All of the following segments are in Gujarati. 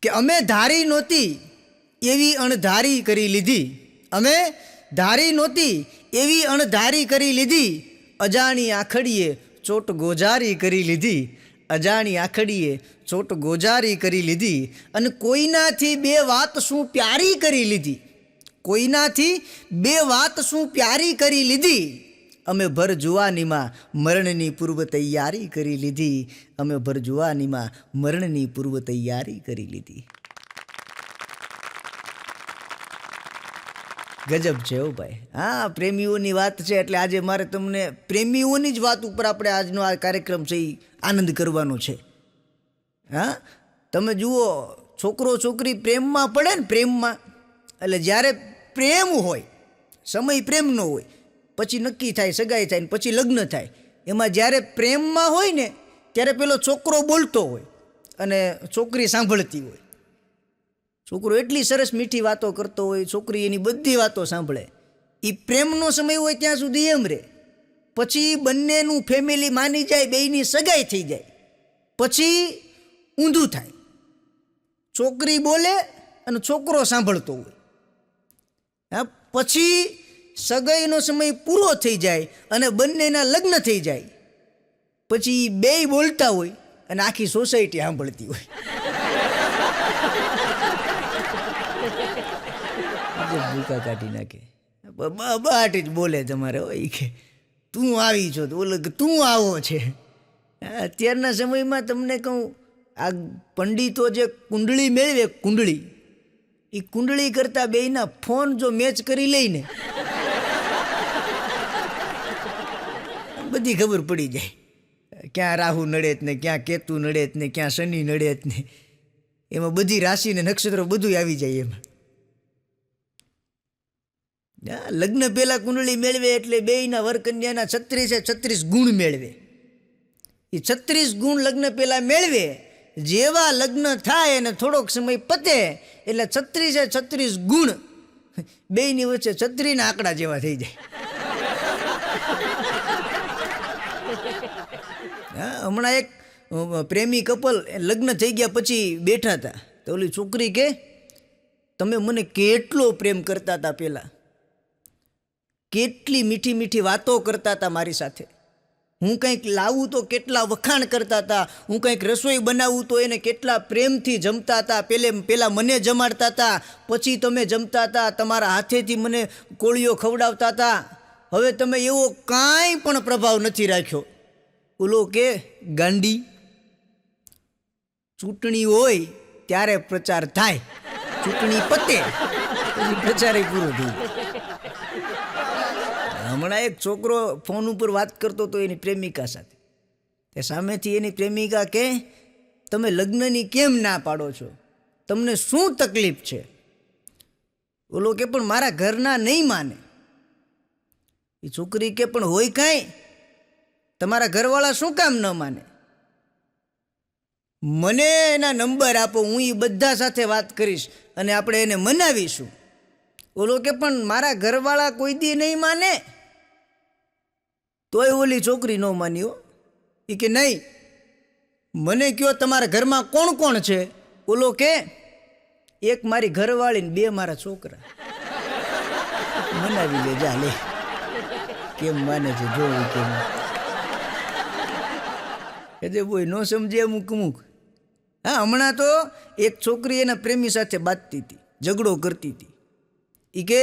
કે અમે ધારી નહોતી એવી અણધારી કરી લીધી, અમે ધારી નહોતી એવી અણધારી કરી લીધી, અજાણી આખડીએ ચોટ ગોજારી કરી લીધી, અજાણી આખડીએ ચોટ ગોજારી કરી લીધી, અને કોઈનાથી બે વાત શું પ્યારી કરી લીધી, કોઈનાથી બે વાત શું પ્યારી કરી લીધી, અમે ભર જુવાનીમાં મરણની પૂર્વ તૈયારી કરી લીધી, અમે ભર જુવાનીમાં મરણની પૂર્વ તૈયારી કરી લીધી. ગજબ છે હો ભાઈ. હા, પ્રેમીઓની વાત છે એટલે આજે મારે તમને પ્રેમીઓની જ વાત ઉપર આપણે આજનો આ કાર્યક્રમ છે એ આનંદ કરવાનો છે. હા, તમે જુઓ, છોકરો છોકરી પ્રેમમાં પડે ને, પ્રેમમાં, એટલે જ્યારે પ્રેમ હોય, સમય પ્રેમનો હોય, પછી નક્કી થાય, સગાઈ થાય ને પછી લગ્ન થાય, એમાં જ્યારે પ્રેમમાં હોય ને ત્યારે પેલો છોકરો બોલતો હોય અને છોકરી સાંભળતી હોય. છોકરો એટલી સરસ મીઠી વાતો કરતો હોય, છોકરી એની બધી વાતો સાંભળે. એ પ્રેમનો સમય હોય ત્યાં સુધી એમ રહે, પછી બંનેનું ફેમિલી માની જાય, બેયની સગાઈ થઈ જાય, પછી ઊંધું થાય. છોકરી બોલે અને છોકરો સાંભળતો હોય. હા, પછી સગાઈનો સમય પૂરો થઈ જાય અને બંનેના લગ્ન થઈ જાય, પછી બેય બોલતા હોય અને આખી સોસાયટી સાંભળતી હોય. ભૂકા કાઢી નાખે, બાટી જ બોલે તમારે હોય કે તું આવી છો, તો ઓલો કે તું આવો છે. અત્યારના સમયમાં તમને કહું, આ પંડિતો જે કુંડળી મેળવે, કુંડળી, એ કુંડળી કરતાં બેયના ફોન જો મેચ કરી લઈને બધી ખબર પડી જાય. ક્યાં રાહુ નડેત ને, ક્યાં કેતુ નડેત ને, ક્યાં શનિ નડેત ને, એમાં બધી રાશિ ને નક્ષત્રો બધું આવી જાય એમાં. લગ્ન પહેલા કુંડળી મેળવે એટલે બેયના વરકન્યાના 36 ગુણ મેળવે. એ 36 ગુણ લગ્ન પહેલા મેળવે. જેવા લગ્ન થાય અને થોડોક સમય પતે એટલે 36 ગુણ બેયની વચ્ચે 36 આંકડા જેવા થઈ જાય. હમણાં એક પ્રેમી કપલ લગ્ન થઈ ગયા પછી બેઠા હતા, તો ઓલી છોકરી કે તમે મને કેટલો પ્રેમ કરતા હતા, પહેલાં કેટલી મીઠી મીઠી વાતો કરતા હતા મારી સાથે, હું કંઈક લાવું તો કેટલા વખાણ કરતા હતા, હું કંઈક રસોઈ બનાવું તો એને કેટલા પ્રેમથી જમતા હતા, પહેલાં મને જમાડતા હતા, પછી તમે જમતા હતા, તમારા હાથેથી મને કોળીઓ ખવડાવતા હતા, હવે તમે એવો કાંઈ પણ પ્રભાવ નથી રાખ્યો. ઓલો કે ગાંડી, ચૂંટણી હોય ત્યારે પ્રચાર થાય, ચૂંટણી પતે પછી પ્રચારે પૂરો થઈ જાય. હમણાં એક છોકરો ફોન ઉપર વાત કરતો હતો એની પ્રેમિકા સાથે, તે સામેથી એની પ્રેમિકા કે તમે લગ્નની કેમ ના પાડો છો, તમને શું તકલીફ છે? ઓલો કે પણ મારા ઘરના નહીં માને. એ છોકરી કે પણ હોય કાંઈ, તમારા ઘરવાળા શું કામ ન માને? મને એના નંબર આપો, હું એ બધા સાથે વાત કરીશ અને આપણે એને મનાવીશું. ઓલો કે પણ મારા ઘરવાળા કોઈ દી નહીં માને. તોય ઓલી છોકરી ન માન્યો. એ કે નહીં, મને કહો તમારા ઘરમાં કોણ કોણ છે? ઓલો કે એક મારી ઘરવાળી ને 2 મારા છોકરા. મનાવી લે, જા લે. કેમ માને છે જોવું કેમ. એટલે બોય ન સમજે અમુક અમુક. હા, હમણાં તો એક છોકરી એના પ્રેમી સાથે બાતતી હતી, ઝઘડો કરતી હતી. એ કે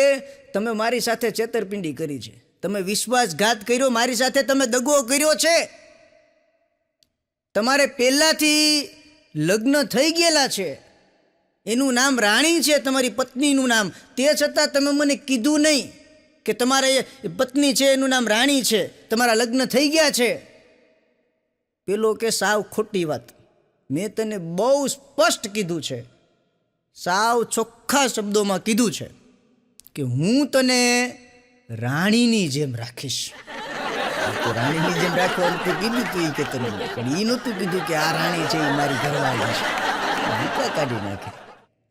તમે મારી સાથે છેતરપિંડી કરી છે, તમે વિશ્વાસઘાત કર્યો, મારી સાથે તમે દગો કર્યો છે, તમારે પહેલાંથી લગ્ન થઈ ગયેલા છે, એનું નામ રાણી છે, તમારી પત્નીનું નામ, તે છતાં તમે મને કીધું નહીં કે તમારે પત્ની છે એનું નામ રાણી છે, તમારા લગ્ન થઈ ગયા છે. પેલો કે સાવ ખોટી વાત, મેં તને બહુ સ્પષ્ટ કીધું છે, સાવ ચોખ્ખા શબ્દોમાં કીધું છે કે હું તને રાણીની જેમ રાખીશ. તો રાણીની જેમ રાખવાનું તો કીધું તું કે તને, પણ એ નહોતું કીધું કે આ રાણી છે એ મારી ઘરવાળી છે. ભૂકા કાઢી નાખે.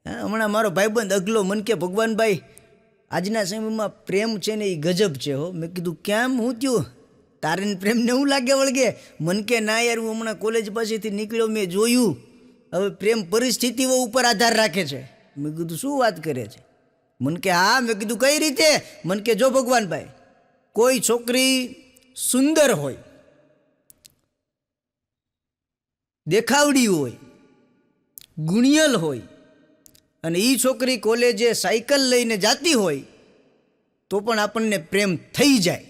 હા, હમણાં મારો ભાઈબંધ અગલો મન કે ભગવાનભાઈ આજના સમયમાં પ્રેમ છે ને એ ગજબ છે હો. મેં કીધું કેમ, હું થયું? તારે પ્રેમને એવું લાગે વળગે? મન કે ના યાર, હું હમણાં કોલેજ પાસેથી નીકળ્યો, મેં જોયું હવે પ્રેમ પરિસ્થિતિઓ ઉપર આધાર રાખે છે. મેં કીધું શું વાત કરે છે? મને કે હા. મેં કીધું કઈ રીતે? મને કે જો ભગવાનભાઈ, કોઈ છોકરી સુંદર હોય, દેખાવડી હોય, ગુણિયલ હોય, અને એ છોકરી કોલેજે સાયકલ લઈને જાતી હોય તો પણ આપણને પ્રેમ થઈ જાય.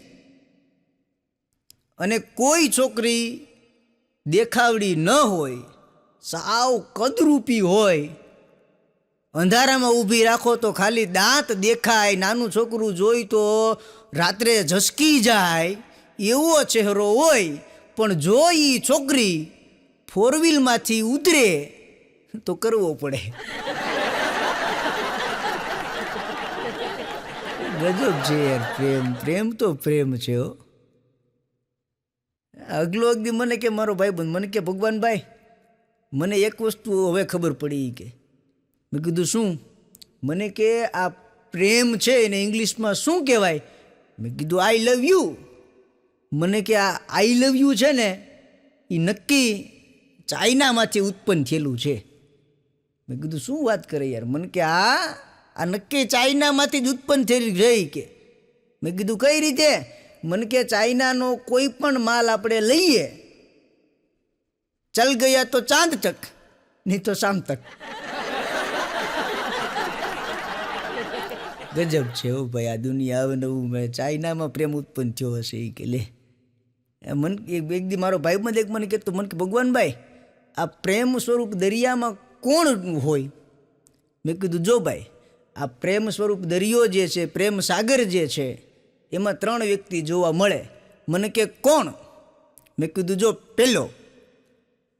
અને કોઈ છોકરી દેખાવડી ન હોય, સાવ કદરૂપી હોય, અંધારામાં ઊભી રાખો તો ખાલી દાંત દેખાય, નાનું છોકરું જોઈ તો રાત્રે ઝસકી જાય એવો ચહેરો હોય, પણ જો એ છોકરી ફોર વ્હીલમાંથી ઉતરે તો કરવો પડે. ગજબ છે યાર પ્રેમ. પ્રેમ તો પ્રેમ છે હો. અગલો અગદી મને કે મારો ભાઈબંધ મને કે ભગવાનભાઈ, મને એક વસ્તુ હવે ખબર પડી કે. મેં કીધું શું? મને કે આ પ્રેમ છે એને ઇંગ્લિશમાં શું કહેવાય? મેં કીધું આઈ લવ યુ. મને કે આ આઈ લવ યુ છે ને એ નક્કી ચાઇનામાંથી ઉત્પન્ન થયેલું છે. મેં કીધું શું વાત કરે યાર? મને કે આ નક્કી ચાઇનામાંથી જ ઉત્પન્ન થયેલી રહી કે. મેં કીધું કઈ રીતે? મને કે ચાઇનાનો કોઈ પણ માલ આપણે લઈએ, ચલ ગયા તો ચાંદ તક, નહીં તો શામ તક. ગજબ છે હો ભાઈ આ દુનિયા. હવે નવું મેં ચાઇનામાં પ્રેમ ઉત્પન્ન થયો હશે એ કે લે. મન એક દી મારો ભાઈબંધ એક મને કહેતો, મને કે ભગવાનભાઈ આ પ્રેમ સ્વરૂપ દરિયામાં કોણ હોય? મેં કીધું જો ભાઈ, આ પ્રેમ સ્વરૂપ દરિયો જે છે, પ્રેમ સાગર જે છે, એમાં 3 વ્યક્તિ જોવા મળે. મને કે કોણ? મેં કીધું જો પહેલો,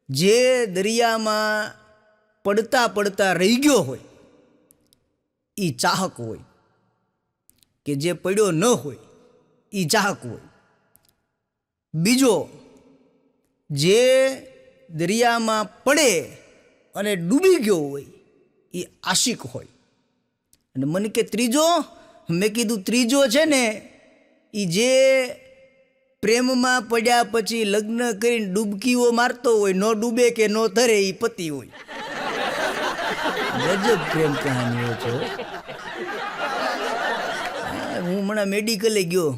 જે દરિયામાં પડતા પડતા રહી ગયો હોય એ ચાહક હોય, કે જે પડ્યો ન હોય એ ચાહક હોય. બીજો, જે દરિયામાં પડે અને ડૂબી ગયો હોય એ આશિક હોય. અને મને કે ત્રીજો? મેં કીધું ત્રીજો છે ને એ જે પ્રેમમાં પડ્યા પછી લગ્ન કરીને ડૂબકીઓ મારતો હોય, ન ડૂબે કે ન તરે એ પતિ હોય. ગજબ પ્રેમ કહાનીઓ છે. હું હમણાં મેડિકલે ગયો,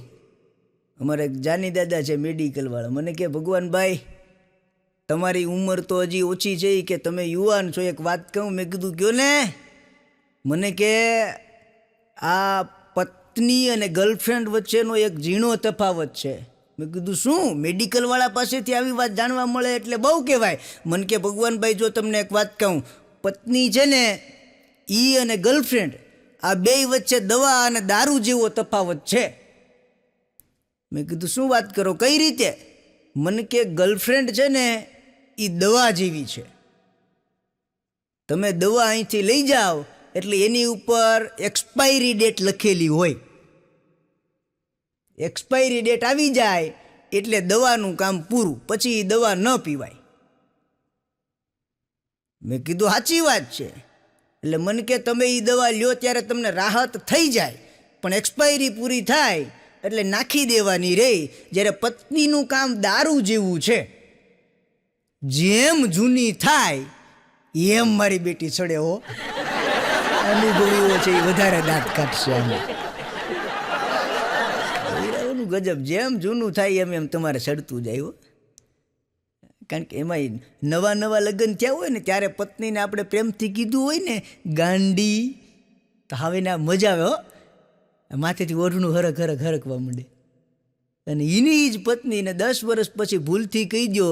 અમારે જાની દાદા છે મેડિકલ વાળા. મને કે ભગવાનભાઈ તમારી ઉંમર તો હજી ઓછી છે કે તમે યુવાન છો, એક વાત કહું. મેં કીધું કયો ને. મને કે આ પત્ની અને ગર્લફ્રેન્ડ વચ્ચેનો એક ઝીણો તફાવત છે. મેં કીધું શું? મેડિકલવાળા પાસેથી આવી વાત જાણવા મળે એટલે બહુ કહેવાય. મને કે ભગવાનભાઈ જો તમને એક વાત કહું, પત્ની છે ને એ અને ગર્લફ્રેન્ડ આ બેય વચ્ચે દવા અને દારૂ જેવો તફાવત છે. મેં કીધું શું વાત કરો? કઈ રીતે? મને કે ગર્લફ્રેન્ડ છે ને એ દવા જેવી છે. તમે દવા અહીંથી લઈ જાઓ એટલે એની ઉપર એક્સપાયરી ડેટ લખેલી હોય. એક્સપાયરી ડેટ આવી જાય એટલે દવાનું કામ પૂરું, પછી એ દવા ન પીવાય. મેં કીધું સાચી વાત છે. એટલે મને કે તમે એ દવા લ્યો ત્યારે તમને રાહત થઈ જાય, પણ એક્સપાયરી પૂરી થાય એટલે નાખી દેવાની રહી. જ્યારે પત્નીનું કામ દારૂ જેવું છે, જેમ જૂની થાય એમ મારી બેટી ચડે હો. અનુભવીઓ છે એ વધારે દાંત કાઢશે. આનું ગજબ, જેમ જૂનું થાય એમ એમ તમારે ચડતું જાય હો. કારણ કે એમાં નવા નવા લગ્ન થયા હોય ને ત્યારે પત્નીને આપણે પ્રેમથી કીધું હોય ને ગાંડી, તો હવે ના મજા આવે હો. માથેથી ઓઢણું હરક હરક હરકવા માંડે. અને એની જ પત્નીને 10 વર્ષ પછી ભૂલથી કહી દો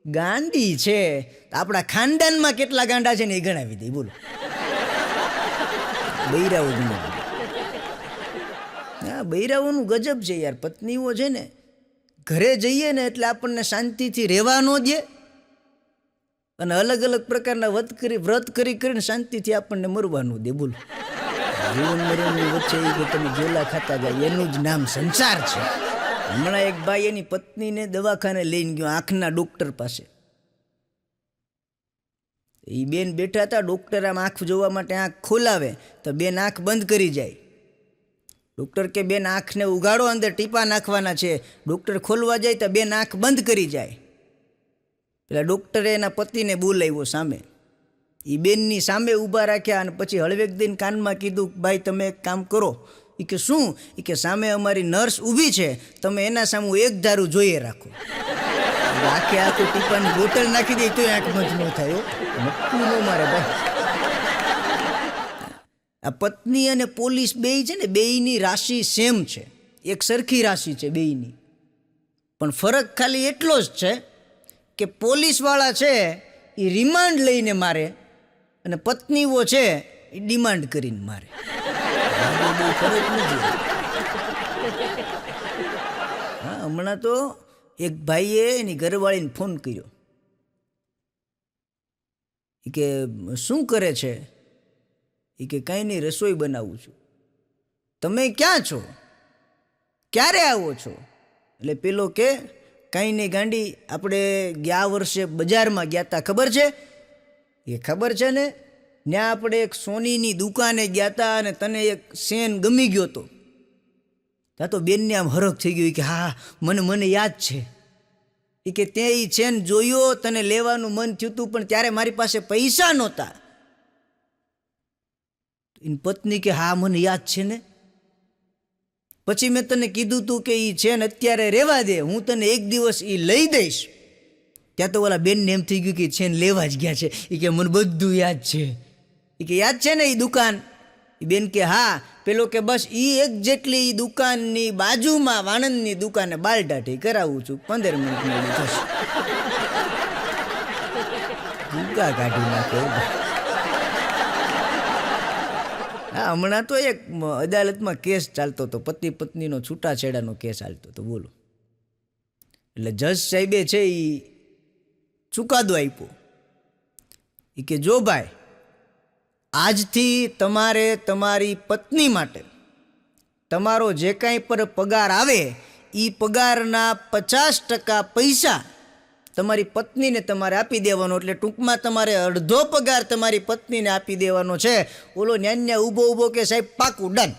ગાંડી છે, તો આપણા ખાનદાનમાં કેટલા ગાંડા છે ને એ ગણાવી દે. બોલો બૈરાઓ. હા, બૈરાઓનું ગજબ છે યાર. પત્નીઓ છે ને ઘરે જઈએ ને એટલે આપણને શાંતિથી રહેવા ન દે, અને અલગ અલગ પ્રકારના વ્રત કરી કરીને શાંતિથી આપણને મરવાનું દે. બોલો, જીવન મરણની વચ્ચે એ કે તમે જોલા ખાતા જાય, એનું જ નામ સંસાર છે. હમણાં એક ભાઈ એની પત્નીને દવાખાને લઈને ગયો, આંખના ડૉક્ટર પાસે. એ બેન બેઠા હતા, ડૉક્ટર આમ આંખ જોવા માટે આંખ ખોલાવે તો બેન આંખ બંધ કરી જાય. ડૉક્ટર કે બેન આંખને ઉગાડો, અંદર ટીપા નાખવાના છે. ડૉક્ટર ખોલવા જાય તો બેન આંખ બંધ કરી જાય. પેલા ડૉક્ટરે એના પતિને બોલાવ્યો સામે. એ બેનની સામે ઊભા રાખ્યા અને પછી હળવેક દઈને કાનમાં કીધું, ભાઈ તમે એક કામ કરો. એ કે શું? એ કે સામે અમારી નર્સ ઊભી છે, તમે એના સામે એક ધારું જોઈએ રાખો. આખે આખું ટીપાની બોટલ નાખી દે તો આંખ બંધ ન થાય. નક્કી ન મારે ભાઈ. આ પત્ની અને પોલીસ બેય છે ને, બેયની રાશિ સેમ છે, એક સરખી રાશિ છે બેયની. પણ ફરક ખાલી એટલો જ છે કે પોલીસવાળા છે એ રિમાન્ડ લઈને મારે અને પત્નીઓ છે એ ડિમાન્ડ કરીને મારે. બહુ ફરક નથી. હા, હમણાં તો એક ભાઈએ એની ઘરવાળીને ફોન કર્યો. એ કે શું કરે છે? એ કે કાંઈ નહીં, રસોઈ બનાવું છું. તમે ક્યાં છો? ક્યારે આવો છો? એટલે પેલો કે કાંઈ નહીં ગાંડી, આપણે ગયા વર્ષે બજારમાં ગયા હતા, ખબર છે? એ ખબર છે ને, ત્યાં આપણે એક સોનીની દુકાને ગયા હતા અને તને એક સેન ગમી ગયો હતો. ત્યાં તો બેનને આમ હરખ થઈ ગયો કે હા મને યાદ છે. એ કે તે એ ચેન જોયો, તને લેવાનું મન થયું હતું, પણ ત્યારે મારી પાસે પૈસા નહોતા. એની પત્ની કે હા મને યાદ છે ને, પછી મેં તને કીધું તું કે એ ચેન અત્યારે રહેવા દે, હું તને એક દિવસ એ લઈ દઈશ. ત્યાં તો ઓલા બેનને એમ થઈ ગયું કે ચેન લેવા જ ગયા છે. એ કે મને બધું યાદ છે. એ કે યાદ છે ને એ દુકાન? એ બેન કે હા. પેલો કે બસ એ એક જેટલી દુકાનની બાજુમાં વાણંદની દુકાને બાલટાટી કરાવું છું, 15 મિનિટમાં થશે. દુકા કાઢી નાખે. હા, હમણાં તો એક અદાલતમાં કેસ ચાલતો હતો, પતિ પત્નીનો છૂટાછેડાનો કેસ ચાલતો હતો. બોલો. એટલે જજ સાહેબે છે એ ચુકાદો આપ્યો. એ કે જો ભાઈ, આજથી તમારે તમારી પત્ની માટે તમારો જે કાંઈ પર પગાર આવે એ પગારના 50% પૈસા તમારી પત્નીને તમારે આપી દેવાનો. એટલે ટૂંકમાં તમારે અડધો પગાર તમારી પત્નીને આપી દેવાનો છે. ઓલો ન્યાન્યા ઊભો કે સાહેબ પાકું, ડન.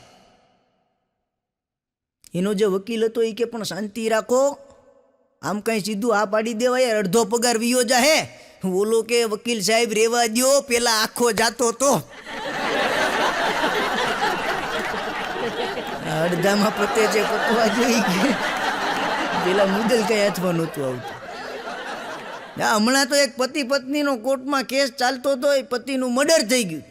એનો જે વકીલ હતો એ કે પણ શાંતિ રાખો, આમ કાંઈ સીધું આ પાડી દેવાય, અડધો પગાર વિયો જાહે. ઓલો કે વકીલ સાહેબ રેવા દ્યો, પેલા આખો જાતો તો અડધામાં પતે છે, પતવા જોઈ પેલા મુદલ કઈ હાથમાં નહોતું આવતું. હમણાં તો એક પતિ પત્નીનો કોર્ટમાં કેસ ચાલતો હતો, એ પતિનું મર્ડર થઈ ગયું.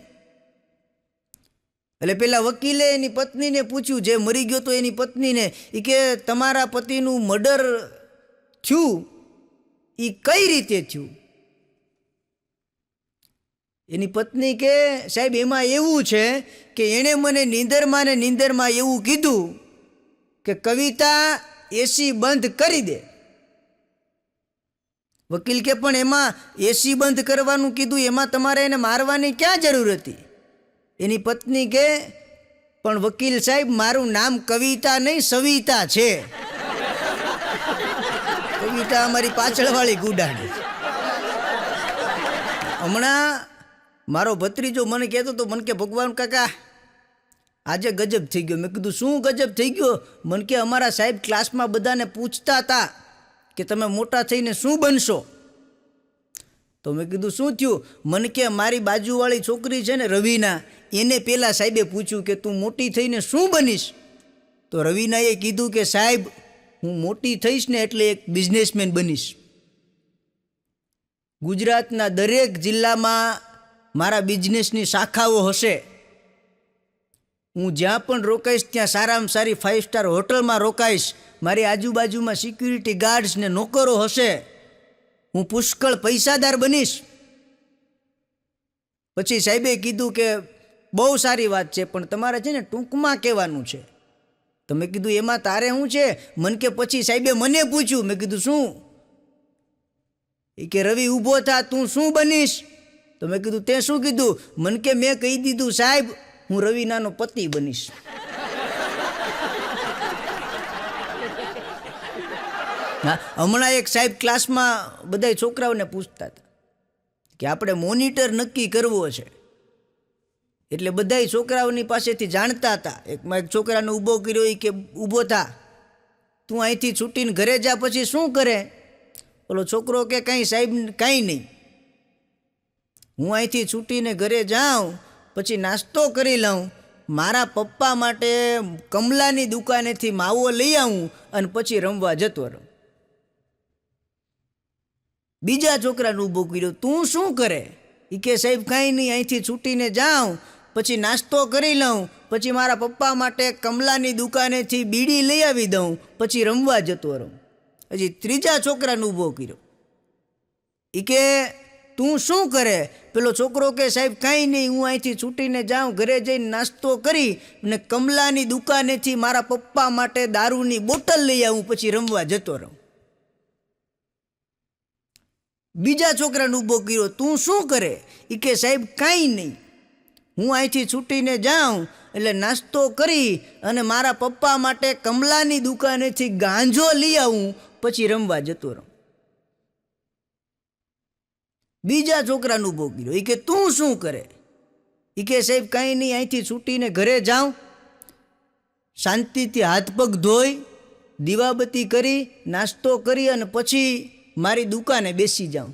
એટલે પેલા વકીલે એની પત્નીને પૂછ્યું, જે મરી ગયો તો એની પત્નીને, એ કે તમારા પતિનું મર્ડર થયું એ કઈ રીતે થયું? એની પત્ની કે સાહેબ એમાં એવું છે કે એણે મને નીંદરમાં એવું કીધું કે કવિતા એસી બંધ કરી દે. વકીલ કે પણ એમાં એસી બંધ કરવાનું કીધું, એમાં તમારે એને મારવાની ક્યાં જરૂર હતી? એની પત્ની કે પણ વકીલ સાહેબ મારું નામ કવિતા નહીં સવિતા છે. કવિતા અમારી પાછળવાળી ગુડાણી. હમણાં મારો ભત્રીજો મને કહેતો હતો, મને કે ભગવાન કાકા આજે ગજબ થઈ ગયો. મેં કીધું શું ગજબ થઈ ગયો? મને કે અમારા સાહેબ ક્લાસમાં બધાને પૂછતા હતા કે તમે મોટા થઈને શું બનશો? તો મેં કીધું શું થયું? મને કે મારી બાજુવાળી છોકરી છે ને રવિના, એને પહેલાં સાહેબે પૂછ્યું કે તું મોટી થઈને શું બનીશ? તો રવિનાએ કીધું કે સાહેબ હું મોટી થઈશ ને એટલે એક બિઝનેસમેન બનીશ. ગુજરાતના દરેક જિલ્લામાં મારા બિઝનેસની શાખાઓ હશે. હું જ્યાં પણ રોકાઈશ ત્યાં સારામાં સારી 5 સ્ટાર હોટલમાં રોકાઈશ. મારી આજુબાજુમાં સિક્યુરિટી ગાર્ડ્સ ને નોકરો હશે. હું પુષ્કળ પૈસાદાર બનીશ. પછી સાહેબે કીધું કે બહુ સારી વાત છે, પણ તમારે છે ને ટૂંકમાં કહેવાનું છે. તો મેં કીધું એમાં તારે શું છે? મને કે પછી સાહેબે મને પૂછ્યું. મેં કીધું શું? એ કે રવિ ઊભો થા, તું શું બનીશ? તો મેં કીધું તે શું કીધું? મને કે મેં કહી દીધું સાહેબ હું રવિનાનો પતિ બનીશ. હા, હમણાં એક સાહેબ ક્લાસમાં બધા છોકરાઓને પૂછતા હતા કે આપણે મોનિટર નક્કી કરવો છે. એટલે બધા છોકરાઓની પાસેથી જાણતા હતા. એક છોકરાને ઊભો કર્યો, એ કે ઊભો થા, તું અહીંથી છૂટીને ઘરે જા પછી શું કરે? ઓલો છોકરો કે કાંઈ સાહેબ કાંઈ નહીં, હું અહીંથી છૂટીને ઘરે જાઉં પછી નાસ્તો કરી લઉં, મારા પપ્પા માટે કમલાની દુકાનેથી માવો લઈ આવું અને પછી રમવા જતો રહું. બીજા છોકરાને ઊભો કર્યો, તું શું કરે? એ કે સાહેબ કાંઈ નહીં, અહીંથી છૂટીને જાઉં પછી નાસ્તો કરી લઉં, પછી મારા પપ્પા માટે કમલાની દુકાનેથી બીડી લઈ આવી દઉં, પછી રમવા જતો રહું. હજી ત્રીજા છોકરાને ઊભો કર્યો. એ કે તું શું કરે? પેલો છોકરો કે સાહેબ કાંઈ નહીં, હું અહીંથી છૂટીને જાઉં, ઘરે જઈને નાસ્તો કરી અને કમલાની દુકાનેથી મારા પપ્પા માટે દારૂની બોટલ લઈ આવું, પછી રમવા જતો રહું. બીજા છોકરાને ઊભો કર્યો, તું શું કરે? એ કે સાહેબ કાંઈ નહીં, હું અહીંથી છૂટીને જાઉં એટલે નાસ્તો કરી અને મારા પપ્પા માટે કમલાની દુકાનેથી ગાંજો લઈ આવું, પછી રમવા જતો રહું. બીજા છોકરાને ઊભો કર્યો. એ કે તું શું કરે? એ કે સાહેબ કાંઈ નહીં, અહીંથી છૂટીને ઘરે જાઉં, શાંતિથી હાથ પગ ધોઈ દીવાબત્તી કરી નાસ્તો કરી અને પછી મારી દુકાને બેસી જાઉં.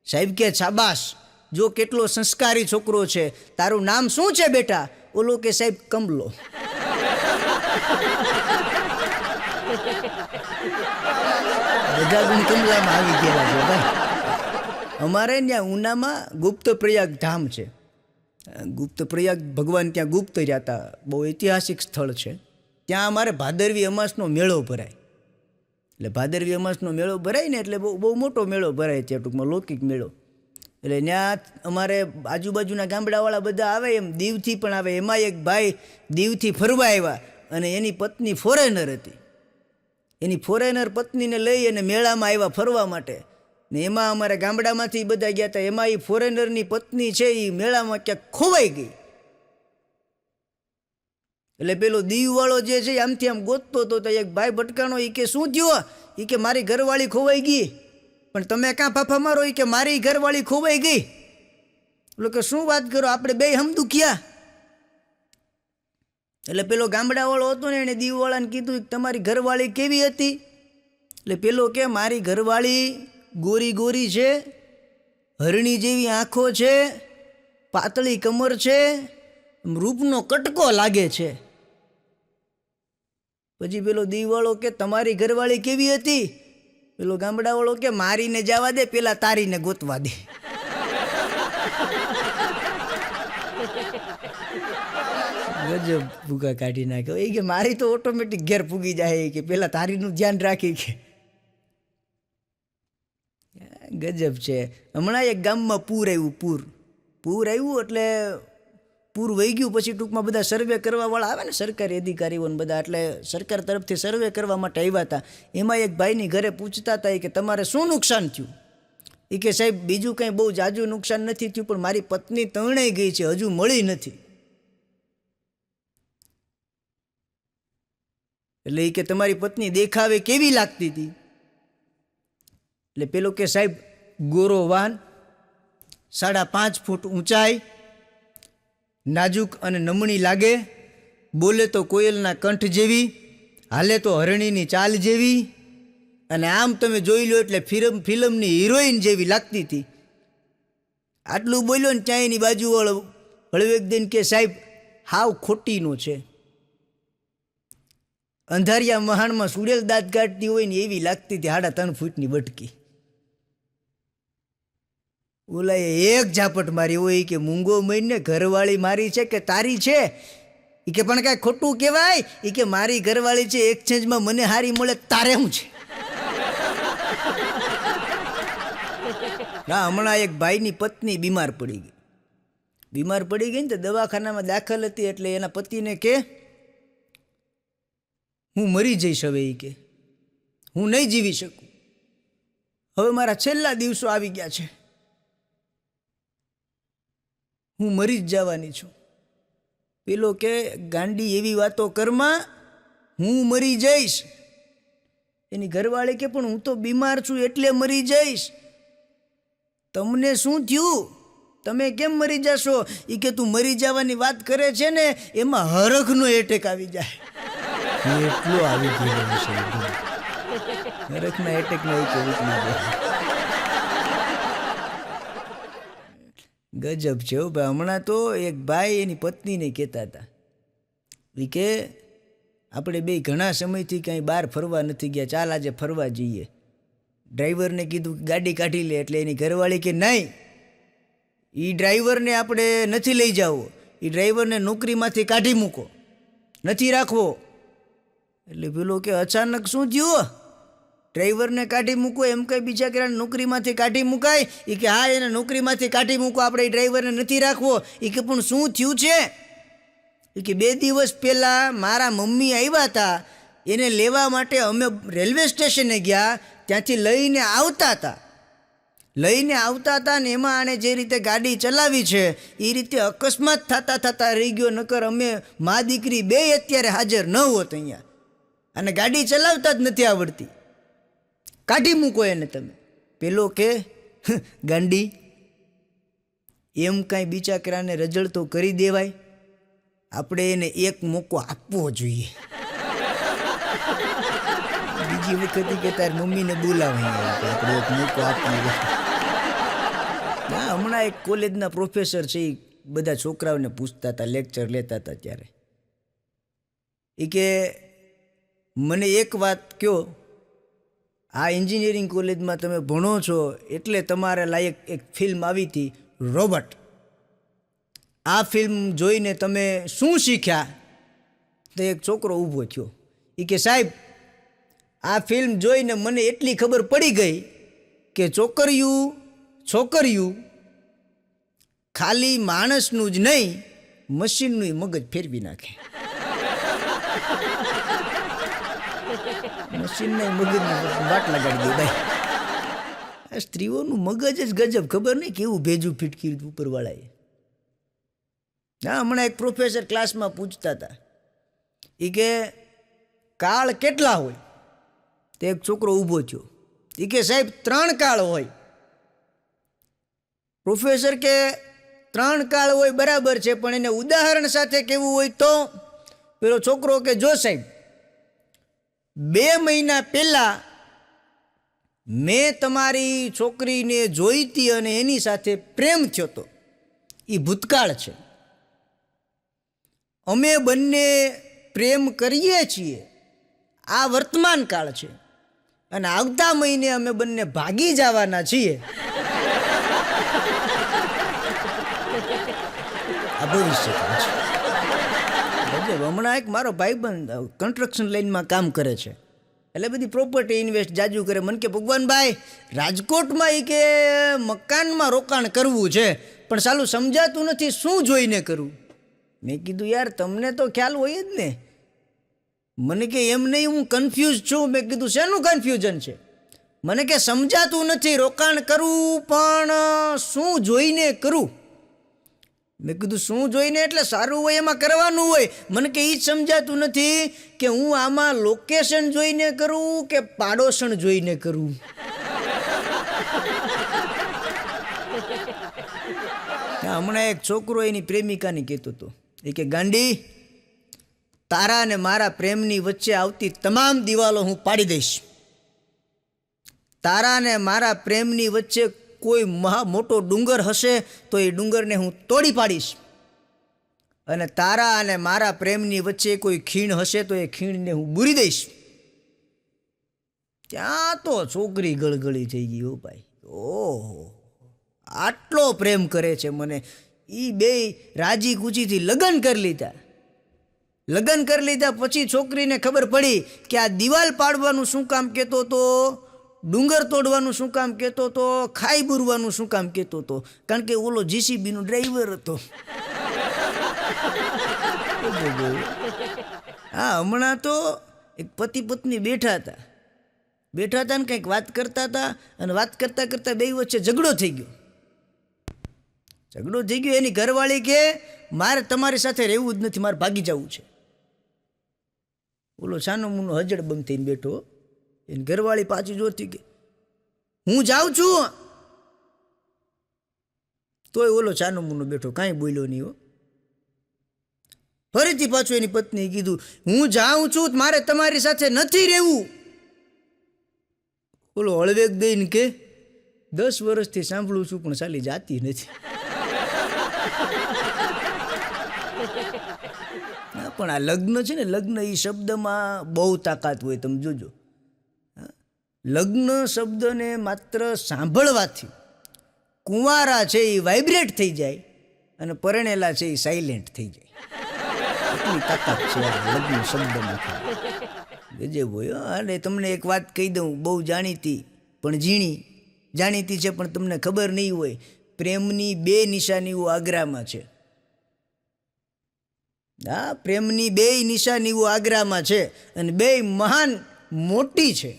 સાહેબ કે શાબાશ, જો કેટલો સંસ્કારી છોકરો છે, તારું નામ શું છે બેટા? ઓલો કે સાહેબ કમલો. બધા ગુણ કમલામાં આવી ગયેલા છે ભાઈ. અમારે ત્યાં ઉનામાં ગુપ્ત પ્રયાગ ધામ છે. ગુપ્ત પ્રયાગ ભગવાન ત્યાં ગુપ્ત રહ્યા હતા, બહુ ઐતિહાસિક સ્થળ છે. ત્યાં અમારે ભાદરવી અમાસનો મેળો ભરાય. એટલે ભાદરવી અમાસનો મેળો ભરાય ને એટલે બહુ મોટો મેળો ભરાય છે, ટૂંકમાં લૌકિક મેળો. એટલે ત્યાં અમારે આજુબાજુના ગામડાવાળા બધા આવે, એમ દીવથી પણ આવે. એમાં એક ભાઈ દીવથી ફરવા આવ્યા અને એની પત્ની ફોરેનર હતી. એની ફોરેનર પત્નીને લઈ અને મેળામાં આવ્યા ફરવા માટે. ને એમાં અમારા ગામડામાંથી બધા ગયા હતા. એમાં એ ફોરેનરની પત્ની છે એ મેળામાં ક્યાંક ખોવાઈ ગઈ. એટલે પેલો દીવવાળો જે છે આમથી આમ ગોતતો હતો, તો એક ભાઈ ભટકાણો. એ કે શું થયું? એ કે મારી ઘરવાળી ખોવાઈ ગઈ. પણ તમે કાં ફાફા મારો? એ કે મારી ઘરવાળી ખોવાઈ ગઈ. એટલે કે શું વાત કરો, આપણે બે હમદુખિયા. એટલે પેલો ગામડાવાળો હતો ને એને દીવવાળાને કીધું કે તમારી ઘરવાળી કેવી હતી? એટલે પેલો કે મારી ઘરવાળી ગોરી ગોરી છે, હરણી જેવી આંખો છે, પાતળી કમર છે, રૂપનો કટકો લાગે છે. પછી પેલો દીવવાળો કે તમારી ઘરવાળી કેવી હતી? પેલો ગામડાવાળો કે મારીને જવા દે, પેલા તારીને ગોતવા દે. ગજબ ભૂકા કાઢી નાખ્યો. એ કે મારી તો ઓટોમેટિક ઘેર પૂગી જાય, કે પેલા તારીનું ધ્યાન રાખી. કે ગજબ છે. હમણાં એક ગામમાં પૂર આવ્યું. પૂર આવ્યું એટલે પૂર વહી ગયું. પછી ટૂંકમાં બધા સર્વે કરવાવાળા આવે ને, સરકારી અધિકારીઓ ને બધા, એટલે સરકાર તરફથી સર્વે કરવા માટે આવ્યા હતા. એમાં એક ભાઈની ઘરે પૂછતા હતા કે તમારે શું નુકસાન થયું? એ કે સાહેબ બીજું કંઈ બહુ જાજુ નુકસાન નથી થયું, પણ મારી પત્ની તણાઈ ગઈ છે, હજુ મળી નથી. એટલે એ કે તમારી પત્ની દેખાવે કેવી લાગતી હતી? એટલે પેલો કે સાહેબ ગોરો વાન, 5.5 ફૂટ ઊંચાઈ, નાજુક અને નમણી લાગે, બોલે તો કોયલના કંઠ જેવી, હાલે તો હરણીની ચાલ જેવી, અને આમ તમે જોઈ લો એટલે ફિલ્મની હિરોઈન જેવી લાગતી હતી. આટલું બોલ્યો ને ત્યાં એની બાજુવાળો હળવેક દઈને કે સાહેબ હાવ ખોટીનો છે, અંધારિયા મહાણમાં સુડેલ દાંત કાઢતી હોય ને એવી લાગતી હતી, 3.5 ફૂટની બટકી. ઓલાએ એક ઝાપટ મારી હોય કે મૂંગો મહીને ઘરવાળી મારી છે કે તારી છે? એ કે પણ કાંઈ ખોટું કહેવાય? એ કે મારી ઘરવાળી છે, એક્સચેન્જમાં મને હારી મળે, તારે શું છે? હા, હમણાં એક ભાઈની પત્ની બીમાર પડી ગઈ ને તો દવાખાનામાં દાખલ હતી. એટલે એના પતિને કે હું મરી જઈશ હવે. એ કે હું નહીં જીવી શકું, હવે મારા છેલ્લા દિવસો આવી ગયા છે, હું મરી જ જવાની છું. પેલો કે ગાંડી એવી વાતો કરમાં, હું મરી જઈશ. એની ઘરવાળી કે પણ હું તો બીમાર છું એટલે મરી જઈશ. તમને શું થયું? તમે કેમ મરી જશો? એ કે તું મરી જવાની વાત કરે છે ને, એમાં હરખનો એટેક આવી જાય. એટલો આવી ગયેલો છે. નરકના એટેકમાં એક ઉતરી ગયા. ગજબ છે હો ભાઈ. હમણાં તો એક ભાઈ એની પત્નીને કહેતા હતા કે આપણે બે ઘણા સમયથી કાંઈ બહાર ફરવા નથી ગયા, ચાલ આજે ફરવા જઈએ. ડ્રાઈવરને કીધું કે ગાડી કાઢી લે, એટલે એની ઘરવાળી કે નહીં, એ ડ્રાઈવરને આપણે નથી લઈ જાવો, એ ડ્રાઈવરને નોકરીમાંથી કાઢી મૂકો, નથી રાખવો. એટલે પેલો કે અચાનક શું થયું, ડ્રાઈવરને કાઢી મૂકો એમ કંઈ બીજા કર્યા નોકરીમાંથી કાઢી મુકાય? એ કે હા, એને નોકરીમાંથી કાઢી મૂકો, આપણે એ ડ્રાઈવરને નથી રાખવો. એ કે પણ શું થયું છે? એ કે 2 દિવસ પહેલાં મારા મમ્મી આવ્યા હતા, એને લેવા માટે અમે રેલવે સ્ટેશને ગયા, ત્યાંથી લઈને આવતા હતા ને એમાં આણે જે રીતે ગાડી ચલાવી છે એ રીતે અકસ્માત થતા રહી ગયો, નકર અમે મા દીકરી બે અત્યારે હાજર ન હોત અહીંયા. અને ગાડી ચલાવતા જ નથી આવડતી, કાઢી મૂકો એને તમે. પેલો કે ગાંડી, એમ કાંઈ બિચારાને રજળ તો કરી દેવાય, આપણે એને એક મોકો આપવો જોઈએ. બીજી વખત કે તાર મમ્મીને બોલાવાય, આપણે એક મોકો આપીએ. ના, હમણાં એક કોલેજના પ્રોફેસર છે, એ બધા છોકરાઓને પૂછતા હતા, લેક્ચર લેતા હતા ત્યારે. એ કે મને એક વાત કહો, આ એન્જિનિયરિંગ કોલેજમાં તમે ભણો છો એટલે તમારે લાયક એક ફિલ્મ આવી હતી રોબોટ, આ ફિલ્મ જોઈને તમે શું શીખ્યા? તો એક છોકરો ઊભો થયો. એ કે સાહેબ, આ ફિલ્મ જોઈને મને એટલી ખબર પડી ગઈ કે છોકરીયું ખાલી માણસનું જ નહીં, મશીનનું મગજ ફેરવી નાખે. મશીનના મગજને વાટ લગાડી દે ભાઈ. આ સ્ત્રીઓનું મગજ જ ગજબ, ખબર નહીં કેવું ભેજું ફીટકી ઉપરવાળાએ. હા, હમણાં એક પ્રોફેસર ક્લાસમાં પૂછતા હતા, એ કે કાળ કેટલા હોય? તો એક છોકરો ઊભો થયો. એ કે સાહેબ 3 કાળ હોય. પ્રોફેસર કે 3 કાળ હોય બરાબર છે, પણ એને ઉદાહરણ સાથે કેવું હોય તો? પેલો છોકરો કે જો સાહેબ, 2 મહિના પહેલા મેં તમારી છોકરીને જોઈતી અને એની સાથે પ્રેમ થયો તો, એ ભૂતકાળ છે. અમે બંને પ્રેમ કરીએ છીએ, આ વર્તમાન કાળ છે. અને આવતા મહિને અમે બંને ભાગી જવાના છીએ, આ ભવિષ્યકાળ છે. હમણાં એક મારો ભાઈબંધ કન્સ્ટ્રક્શન લાઈનમાં કામ કરે છે, એટલે બધી પ્રોપર્ટી ઇન્વેસ્ટ જાજુ કરે. મને કે ભગવાનભાઈ, રાજકોટમાં એ કે મકાનમાં રોકાણ કરવું છે, પણ સાલું સમજાતું નથી, શું જોઈને કરવું? મેં કીધું યાર, તમને તો ખ્યાલ હોય જ ને. મને કે એમ નહીં, હું કન્ફ્યુઝ છું. મેં કીધું શેનું કન્ફ્યુઝન છે? મને કે સમજાતું નથી, રોકાણ કરવું પણ શું જોઈને કરું? મેં કીધું શું જોઈને એટલે સારું હોય એમાં કરવાનું હોય. મને કે એ જ સમજાતું નથી કે હું આમાં લોકેશન જોઈને કરું કે પાડોશણ જોઈને કરું. હમણાં એક છોકરો એની પ્રેમિકાને કહેતો હતો, એ કે ગાંડી, તારા ને મારા પ્રેમની વચ્ચે આવતી તમામ દિવાલો હું પાડી દઈશ. તારા ને મારા પ્રેમની વચ્ચે કોઈ મોટો ડુંગર હશે તો એ ડુંગરને હું તોડી પાડીશ, અને તારા અને મારા પ્રેમની વચ્ચે કોઈ ખીણ હશે તો એ ખીણને હું બૂરી દઈશ. ત્યાં તો છોકરી ગળગળી થઈ ગઈ. હો ભાઈ, ઓહો, આટલો પ્રેમ કરે છે મને. એ બે રાજી ખુશીથી લગ્ન કરી લીધા. પછી છોકરીને ખબર પડી કે આ દિવાલ પાડવાનું શું કામ કહેતો હતો, ડુંગર તોડવાનું શું કામ કહેતો હતો, ખાઈ બુરવાનું શું કામ કહેતો હતો? કારણ કે ઓલો જીસીબીનો ડ્રાઈવર હતો. હા, હમણાં તો એક પતિ પત્ની બેઠા હતા ને કંઈક વાત કરતા હતા, અને વાત કરતા કરતા બે વચ્ચે ઝઘડો થઈ ગયો. એની ઘરવાળી કે મારે તમારી સાથે રહેવું જ નથી, મારે ભાગી જવું છે. ઓલો છાનો મુનો હજડ બંધ થઈને બેઠો. એની ઘરવાળી પાછી જોતી કે હું જાઉં છું, તોય ઓલો છાનો મુનો બેઠો, કાંઈ બોલ્યો નહીં. હો, ફરીથી પાછું એની પત્નીએ કીધું હું જાઉં છું, મારે તમારી સાથે નથી રહેવું. ઓલો હળવેક દઈને કે 10 વર્ષથી સાંભળું છું પણ સાલી જાતી નથી. પણ આ લગ્ન છે ને, લગ્ન એ શબ્દમાં બહુ તાકાત હોય. તમે જોજો, લગ્ન શબ્દને માત્ર સાંભળવાથી કુંવારા છે એ વાઇબ્રેટ થઈ જાય અને પરણેલા છે એ સાયલેન્ટ થઈ જાય. એટલી તાકાત છે આ લગ્ન શબ્દમાં. ગજબ હોય. અને તમને એક વાત કહી દઉં, બહુ જાણીતી પણ ઝીણી. જાણીતી છે પણ તમને ખબર નહીં હોય. પ્રેમની 2 નિશાનીઓ આગ્રામાં છે. હા, પ્રેમની 2 નિશાનીઓ આગ્રામાં છે અને 2 મહાન મોટી છે.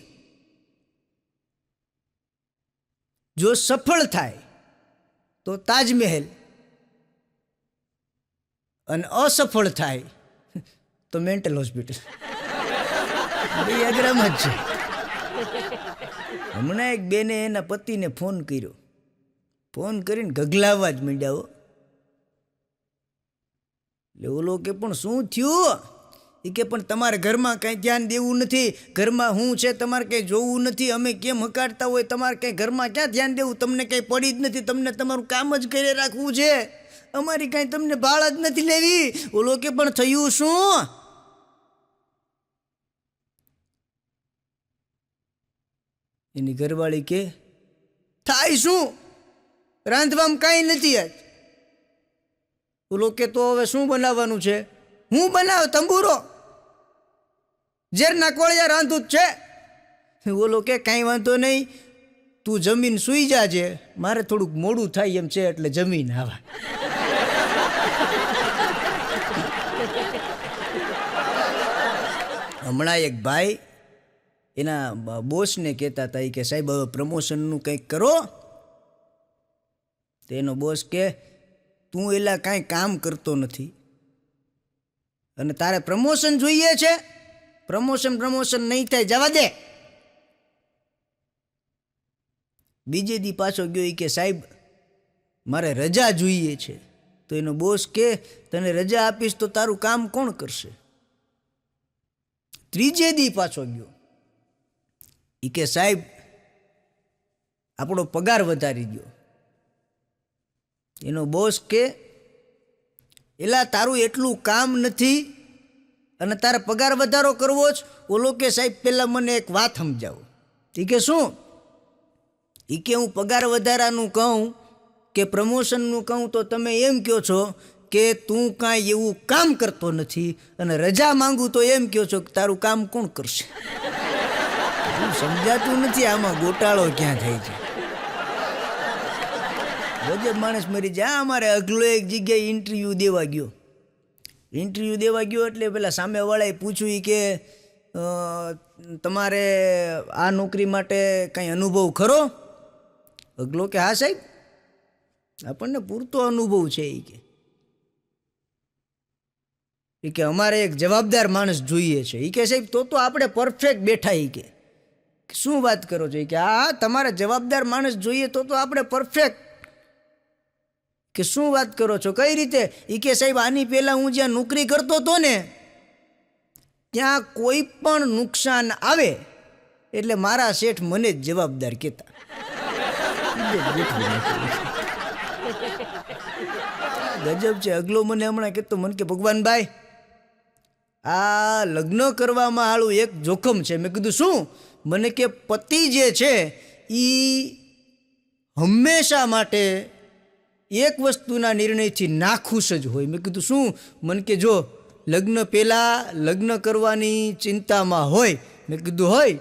જો સફળ થાય તો તાજમહેલ અને અસફળ થાય તો મેન્ટલ હોસ્પિટલ. આગ્રામાં જ છે. હમણાં એક બેને એના પતિને ફોન કર્યો. ફોન કરીને ગગલાવા જ માંડ્યા. એટલે ઓલો કે પણ શું થયું? એ કે પણ તમારે ઘરમાં કંઈ ધ્યાન દેવું નથી, ઘરમાં શું છે તમારે કંઈ જોવું નથી, અમે કેમ હકાડતા હોય તમારે કંઈ ઘરમાં ક્યાં ધ્યાન દેવું, તમને કંઈ પડી જ નથી, તમને તમારું કામ જ કરી રાખવું છે, અમારી કાંઈ તમને ભાળ જ નથી લેવી. ઓલો કે પણ થયું શું? એની ઘરવાળી કે થાય શું, રાંધવામાં કાંઈ નથી આજ. ઓલો કે તો હવે શું બનાવવાનું છે? હું બનાવ તંબુરો, ઝેરના કોળિયા રાંધું જ છે. ઓલો કે કાંઈ વાંધો નહીં, તું જમીન સૂઈ જાજે, મારે થોડુંક મોડું થાય એમ છે એટલે જમીન આવા. હમણાં એક ભાઈ એના બોસને કહેતા હતા કે સાહેબ હવે પ્રમોશનનું કંઈક કરો. તો એનો બોસ કે તું એલા કાંઈ કામ કરતો નથી અને તારે પ્રમોશન જોઈએ છે? પ્રમોશન નહીં થાય, જવા દે. બીજે દી પાછો ગયો. એ કે સાહેબ મારે રજા જોઈએ છે. તો એનો બોસ કે તને રજા આપીશ તો તારું કામ કોણ કરશે? ત્રીજે દી પાછો ગયો. એ કે સાહેબ આપણો પગાર વધારી દો. એનો બોસ કે એલા તારું એટલું કામ નથી અને તારે પગાર વધારો કરવો જ? ઓલો કે સાહેબ પહેલાં મને એક વાત સમજાવો. એ કે શું? એ કે હું પગાર વધારાનું કહું કે પ્રમોશનનું કહું તો તમે એમ કહો છો કે તું કાંઈ એવું કામ કરતો નથી, અને રજા માંગુ તો એમ કહો છો કે તારું કામ કોણ કરશે? સમજાતું નથી આમાં ગોટાળો ક્યાં થાય છે. ગજબ માણસ મરી જાય. અમારે અગલો એક જગ્યાએ ઇન્ટરવ્યૂ દેવા ગયો એટલે પેલા સામેવાળાએ પૂછ્યું કે તમારે આ નોકરી માટે કંઈ અનુભવ ખરો? અગલો કે હા સાહેબ આપણને પૂરતો અનુભવ છે. એ કે અમારે એક જવાબદાર માણસ જોઈએ છે. એ કે સાહેબ તો આપણે પરફેક્ટ બેઠા. એ કે શું વાત કરો છો? એ કે હા તમારે જવાબદાર માણસ જોઈએ તો આપણે પરફેક્ટ. કે શું વાત કરો છો, કઈ રીતે? એ કે સાહેબ આની પહેલાં હું જ્યાં નોકરી કરતો હતો ને ત્યાં કોઈ પણ નુકસાન આવે એટલે મારા શેઠ મને જ જવાબદાર કહેતા. ગજબ છે. અગલો મને હમણાં કહેતો, મને કે ભગવાનભાઈ આ લગ્ન કરવામાં આળું એક જોખમ છે. મેં કીધું શું? મને કે પતિ જે છે એ હંમેશા માટે એક વસ્તુના નિર્ણયથી નાખુશ જ હોય. મેં કીધું શું? મને કે જો લગ્ન પહેલાં લગ્ન કરવાની ચિંતામાં હોય. મેં કીધું હોય.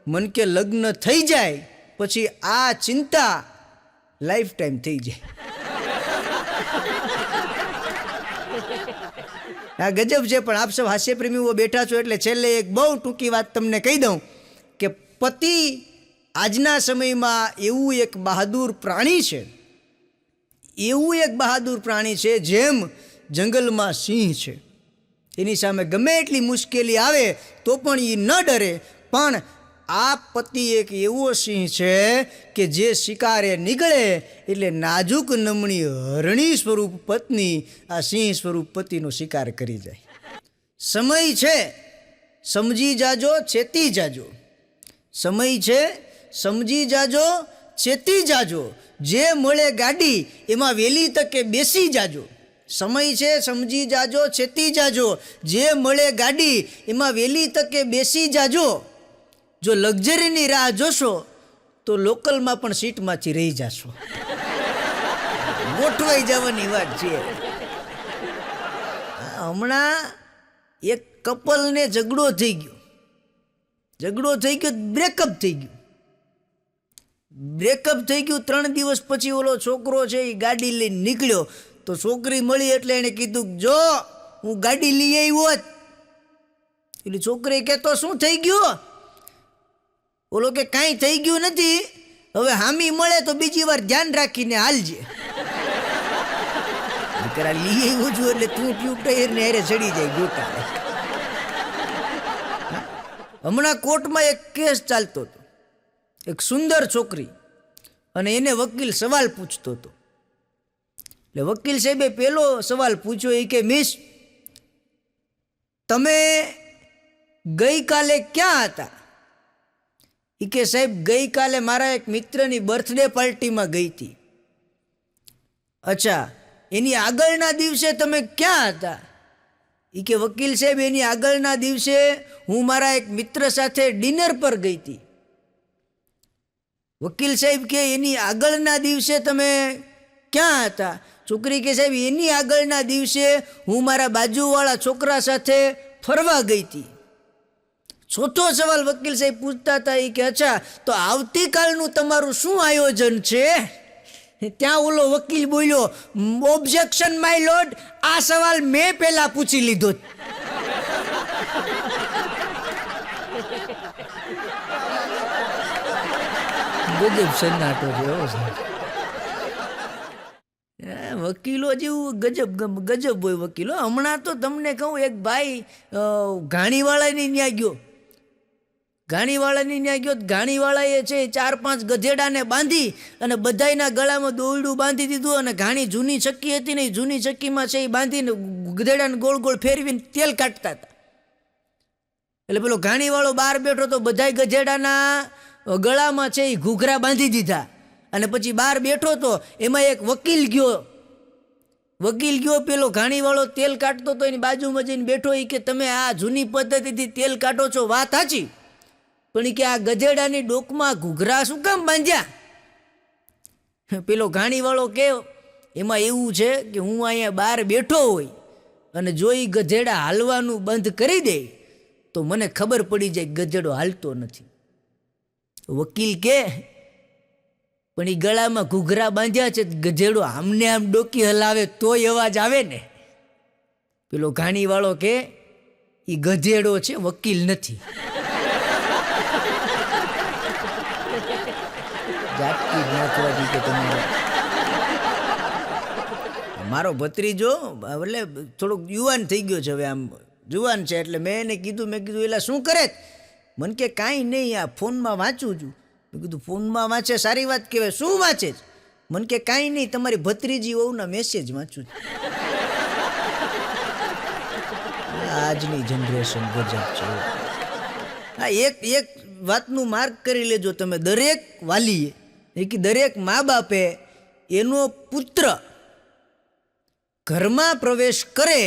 મને કે લગ્ન થઈ જાય પછી આ ચિંતા લાઈફ ટાઈમ થઈ જાય. આ ગજબ છે. પણ આપ સૌ હાસ્યપ્રેમીઓ બેઠા છો એટલે છેલ્લે એક બહુ ટૂંકી વાત તમને કહી દઉં કે પતિ આજના સમયમાં એવું એક બહાદુર પ્રાણી છે, એવું એક બહાદુર પ્રાણી છે જેમ જંગલમાં સિંહ છે. એની સામે ગમે એટલી મુશ્કેલી આવે તો પણ એ ન ડરે. પણ આ પતિ એક એવો સિંહ છે કે જે શિકારે નીકળે એટલે નાજુક નમણી હરણી સ્વરૂપ પત્ની આ સિંહ સ્વરૂપ પતિનો શિકાર કરી જાય. સમય છે સમજી જાજો, ચેતી જાજો. સમય છે સમજી જાજો, ચેતી જાજો, જે મળે ગાડી એમાં વહેલી તકે બેસી જાજો. સમય છે, સમજી જાજો, ચેતી જાજો, જે મળે ગાડી એમાં વહેલી તકે બેસી જાજો. જો લક્ઝરીની રાહ જોશો તો લોકલમાં પણ સીટમાંથી રહી જાશો. ગોઠવાઈ જવાની વાત છે. હમણાં એક કપલને ઝઘડો થઈ ગયો, બ્રેકઅપ થઈ ગયું. 3 દિવસ પછી ઓલો છોકરો છે એ ગાડી લઈને નીકળ્યો તો છોકરી મળી એટલે એણે કીધું, જો હું ગાડી લઈ આવ્યો હોત. એટલે છોકરી કે તો શું થઈ ગયું? ઓલો કે કાંઈ થઈ ગયું નથી, હવે હામી મળે તો બીજી વાર ધ્યાન રાખીને હાલજે. દીકરા લઈ આવ્યો છું એટલે તું ટ્યુબ ટાયર ને હારે ચડી જાય ગોટા. હમણાં કોર્ટમાં એક કેસ ચાલતો હતો, એક સુંદર છોકરી, અને એને વકીલ સવાલ પૂછતો હતો. એટલે વકીલ સાહેબે પહેલો સવાલ પૂછ્યો, એ કે મિસ, તમે ગઈકાલે ક્યાં હતા? એ કે સાહેબ, ગઈકાલે મારા એક મિત્રની બર્થડે પાર્ટીમાં ગઈ હતી. અચ્છા, એની આગળના દિવસે તમે ક્યાં હતા? એ કે વકીલ સાહેબ, એની આગળના દિવસે હું મારા એક મિત્ર સાથે ડિનર પર ગઈ હતી. વકીલ સાહેબ કે એની આગળના દિવસે તમે ક્યાં હતા? છોકરી કે સાહેબ, એની આગળના દિવસે હું મારા બાજુવાળા છોકરા સાથે ફરવા ગઈ હતી. ચોથો સવાલ વકીલ સાહેબ પૂછતા હતા, એ કે અચ્છા, તો આવતીકાલનું તમારું શું આયોજન છે? ત્યાં ઓલો વકીલ બોલ્યો, ઓબ્જેક્શન માય લોર્ડ, આ સવાલ મેં પહેલા પૂછી લીધો. ગજબ સન્નાટો છે. વકીલો જેવું ગજબ હોય વકીલો. હમણાં તો તમને કહું, એક ભાઈ ઘાણીવાળાની ન્યા ગયો. ઘાણીવાળાએ છે 4-5 ગધેડાને બાંધી અને બધાયના ગળામાં દોરડું બાંધી દીધું, અને ઘાણી જૂની ચક્કી હતી ને, જૂની ચક્કીમાં છે એ બાંધીને ગધેડાને ગોળ ગોળ ફેરવીને તેલ કાઢતા હતા. એટલે પેલો ઘાણીવાળો બહાર બેઠો તો બધાય ગધેડાના ગળામાં છે એ ઘૂઘરા બાંધી દીધા. અને પછી બહાર બેઠો તો એમાં એક વકીલ ગયો, પેલો ઘાણીવાળો તેલ કાઢતો તો એની બાજુમાં જઈને બેઠો. એ કે તમે આ જૂની પદ્ધતિથી તેલ કાઢો છો, વાત સાચી, પણ એ કે આ ગધેડાની ડોકમાં ઘૂઘરા શું કામ બાંધ્યા? પેલો ઘાણીવાળો કે એમાં એવું છે કે હું અહીંયા બહાર બેઠો હોય અને જો એ ગધેડા હાલવાનું બંધ કરી દે તો મને ખબર પડી જાય ગધેડો હાલતો નથી. વકીલ કે પણ એ ગળામાં ઘૂઘરા બાંધ્યા છે, ગધેડો આમને આમ ડોકી હલાવે તોય અવાજ આવે ને. પેલો ઘાણીવાળો કે એ ગધેડો છે, વકીલ નથી. જાટકી નાખવા દી કે તમારે. મારો ભત્રીજો એટલે થોડોક યુવાન થઈ ગયો છે, હવે આમ જુવાન છે, એટલે મેં એને કીધું, એલા શું કરે? મને કે કાંઈ નહીં, આ ફોનમાં વાંચું છું. મેં કીધું ફોનમાં વાંચે, સારી વાત કહેવાય, શું વાંચે છે? મને કે કાંઈ નહીં, તમારી ભત્રીજી વહુના મેસેજ વાંચું છું. આજની જનરેશન ગજબ છે. હા, એક વાતનું માર્ક કરી લેજો તમે, દરેક વાલીએ, દરેક મા બાપે એનો પુત્ર ઘરમાં પ્રવેશ કરે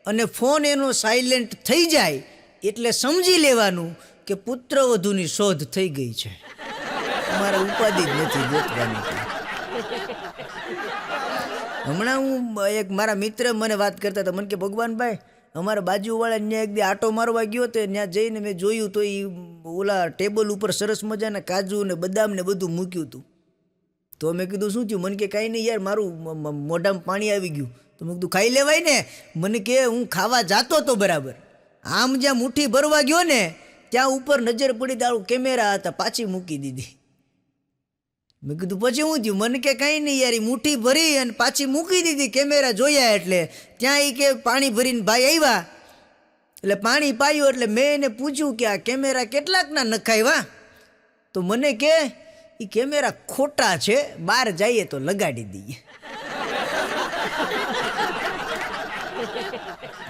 અને ફોન એનો સાયલેન્ટ થઈ જાય એટલે સમજી લેવાનું કે પુત્રવધુની શોધ થઈ ગઈ છે. અમારે ઉપાધિ જ નથી ગોતવાની. હમણાં હું એક મારા મિત્ર મને વાત કરતા હતા, મને કે ભગવાનભાઈ, અમારા બાજુવાળા ત્યાં એક દી આટો મારવા ગયો તો ત્યાં જઈને મેં જોયું તો એ ઓલા ટેબલ ઉપર સરસ મજાના કાજુ ને બદામ ને બધું મૂક્યું હતું. તો મેં કીધું શું થયું? મને કે કાંઈ નહીં યાર, મારું મોઢામાં પાણી આવી ગયું. તો મેં કીધું ખાઈ લેવાય ને? મને કે હું ખાવા જાતો તો બરાબર, આમ જ્યાં મુઠ્ઠી ભરવા ગયો ને ત્યાં ઉપર નજર પડી દાળું કેમેરા હતા, પાછી મૂકી દીધી. મેં કીધું પછી શું થયું? મને કે કાંઈ નહીં યાર, મુઠ્ઠી ભરી અને પાછી મૂકી દીધી, કેમેરા જોયા એટલે. ત્યાં એ કે પાણી ભરીને ભાઈ આવ્યા એટલે પાણી પાયું, એટલે મેં એને પૂછ્યું કે આ કેમેરા કેટલાકના નખાવ્યા? તો મને કે એ કેમેરા ખોટા છે, બહાર જઈએ તો લગાડી દઈએ.